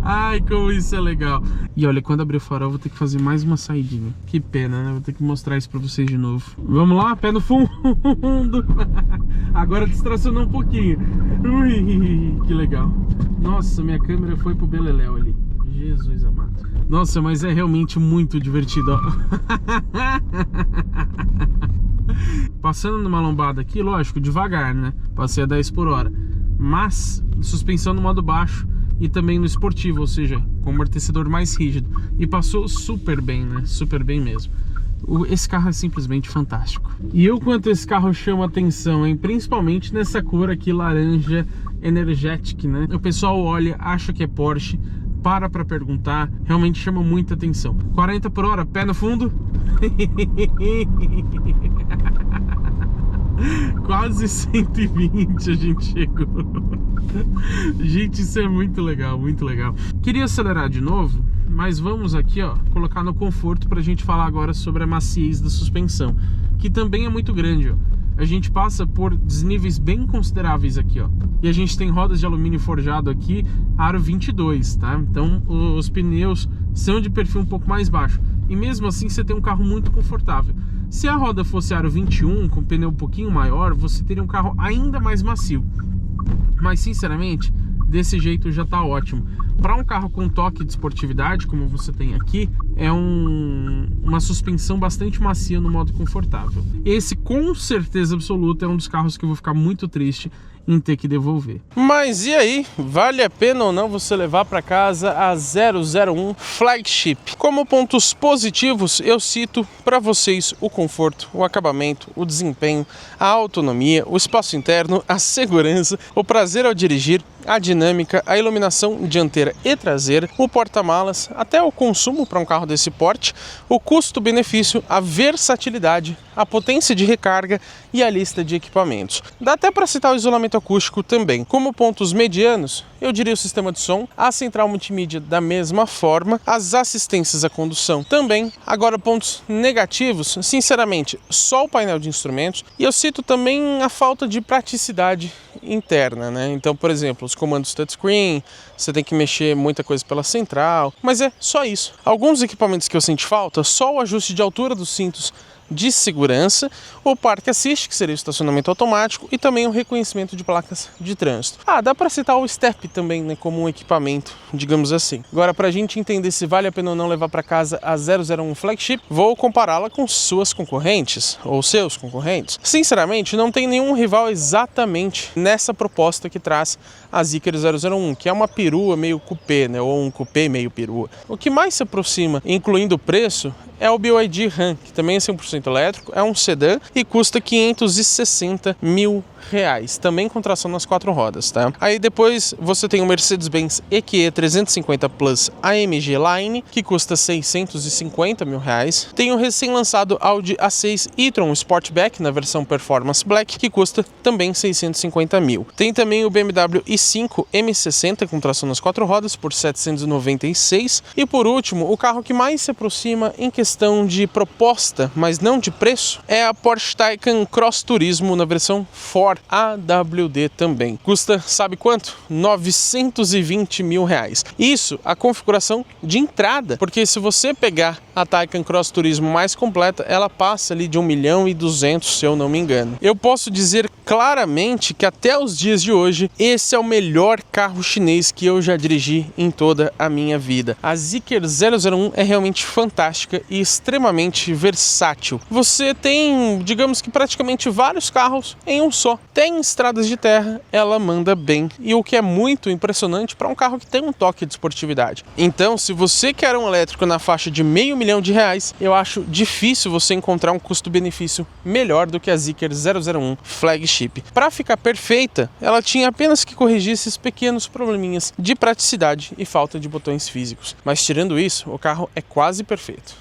Ai, como isso é legal. E olha, quando abrir o farol, vou ter que fazer mais uma saidinha. Que pena, né? Vou ter que mostrar isso pra vocês de novo. Vamos lá, pé no fundo. Agora distracionou um pouquinho. Ui, que legal. Nossa, minha câmera foi pro beleléu ali. Jesus amado. Nossa, mas é realmente muito divertido, ó. Passando numa lombada aqui, lógico, devagar, né? Passei a 10 por hora. Mas, suspensão no modo baixo e também no esportivo, ou seja, com amortecedor mais rígido. E passou super bem, né? Super bem mesmo. Esse carro é simplesmente fantástico. E o quanto esse carro chama atenção, hein? Principalmente nessa cor aqui, laranja energetic, né? O pessoal olha, acha que é Porsche, para perguntar, realmente chama muita atenção. 40 por hora, pé no fundo. Quase 120 a gente chegou. Gente, isso é muito legal, muito legal. Queria acelerar de novo, mas vamos aqui, ó, colocar no conforto pra gente falar agora sobre a maciez da suspensão, que também é muito grande, ó. A gente passa por desníveis bem consideráveis aqui, ó. E a gente tem rodas de alumínio forjado aqui, aro 22, tá? Então os pneus são de perfil um pouco mais baixo. E mesmo assim você tem um carro muito confortável. Se a roda fosse aro 21, com pneu um pouquinho maior, você teria um carro ainda mais macio. Mas sinceramente, desse jeito já tá ótimo. Para um carro com toque de esportividade, como você tem aqui, é uma suspensão bastante macia no modo confortável. Esse, com certeza absoluta, é um dos carros que eu vou ficar muito triste em ter que devolver. Mas e aí, vale a pena ou não você levar para casa a 001 Flagship? Como pontos positivos, eu cito para vocês o conforto, o acabamento, o desempenho, a autonomia, o espaço interno, a segurança, o prazer ao dirigir, a dinâmica, a iluminação dianteira e traseira, o porta-malas, até o consumo para um carro desse porte, o custo-benefício, a versatilidade, a potência de recarga e a lista de equipamentos. Dá até para citar o isolamento acústico também. Como pontos medianos, eu diria o sistema de som, a central multimídia da mesma forma, as assistências à condução também. Agora, pontos negativos, sinceramente, só o painel de instrumentos, e eu cito também a falta de praticidade interna, né? Então, por exemplo, os comandos touchscreen, você tem que mexer muita coisa pela central, mas é só isso. Alguns equipamentos que eu senti falta, só o ajuste de altura dos cintos de segurança, o Park Assist, que seria o estacionamento automático, e também o reconhecimento de placas de trânsito. Dá para citar o Step também, né, como um equipamento, digamos assim. Agora, para a gente entender se vale a pena ou não levar para casa a 001 Flagship, vou compará-la com suas concorrentes, ou seus concorrentes. Sinceramente, não tem nenhum rival exatamente nessa proposta que traz a Zeekr 001, que é uma perua meio coupé, né, ou um coupé meio perua. O que mais se aproxima, incluindo o preço, é o BYD Ram, que também é 100% elétrico, é um sedã e custa R$560 mil, também com tração nas 4 rodas, tá? Aí depois você tem o Mercedes-Benz EQE 350 Plus AMG Line, que custa R$650 mil. Tem o recém-lançado Audi A6 e-tron Sportback na versão Performance Black, que custa também R$650 mil. Tem também o BMW i5 M60 com tração nas 4 rodas por R$796. E por último, o carro que mais se aproxima em questão de proposta, mas não de preço, é a Porsche Taycan Cross Turismo na versão Ford AWD também. Custa, sabe quanto? R$920 mil. Isso a configuração de entrada, porque se você pegar a Taycan Cross Turismo mais completa, ela passa ali de 1.200.000, se eu não me engano. Eu posso dizer claramente que até os dias de hoje, esse é o melhor carro chinês que eu já dirigi em toda a minha vida. A Zeekr 001 é realmente fantástica e extremamente versátil. Você tem, digamos que praticamente vários carros em um só. Tem estradas de terra, ela manda bem. E o que é muito impressionante para um carro que tem um toque de esportividade. Então, se você quer um elétrico na faixa de R$500 mil, eu acho difícil você encontrar um custo-benefício melhor do que a Zeekr 001 Flagship. Para ficar perfeita, ela tinha apenas que corrigir esses pequenos probleminhas de praticidade e falta de botões físicos. Mas tirando isso, o carro é quase perfeito.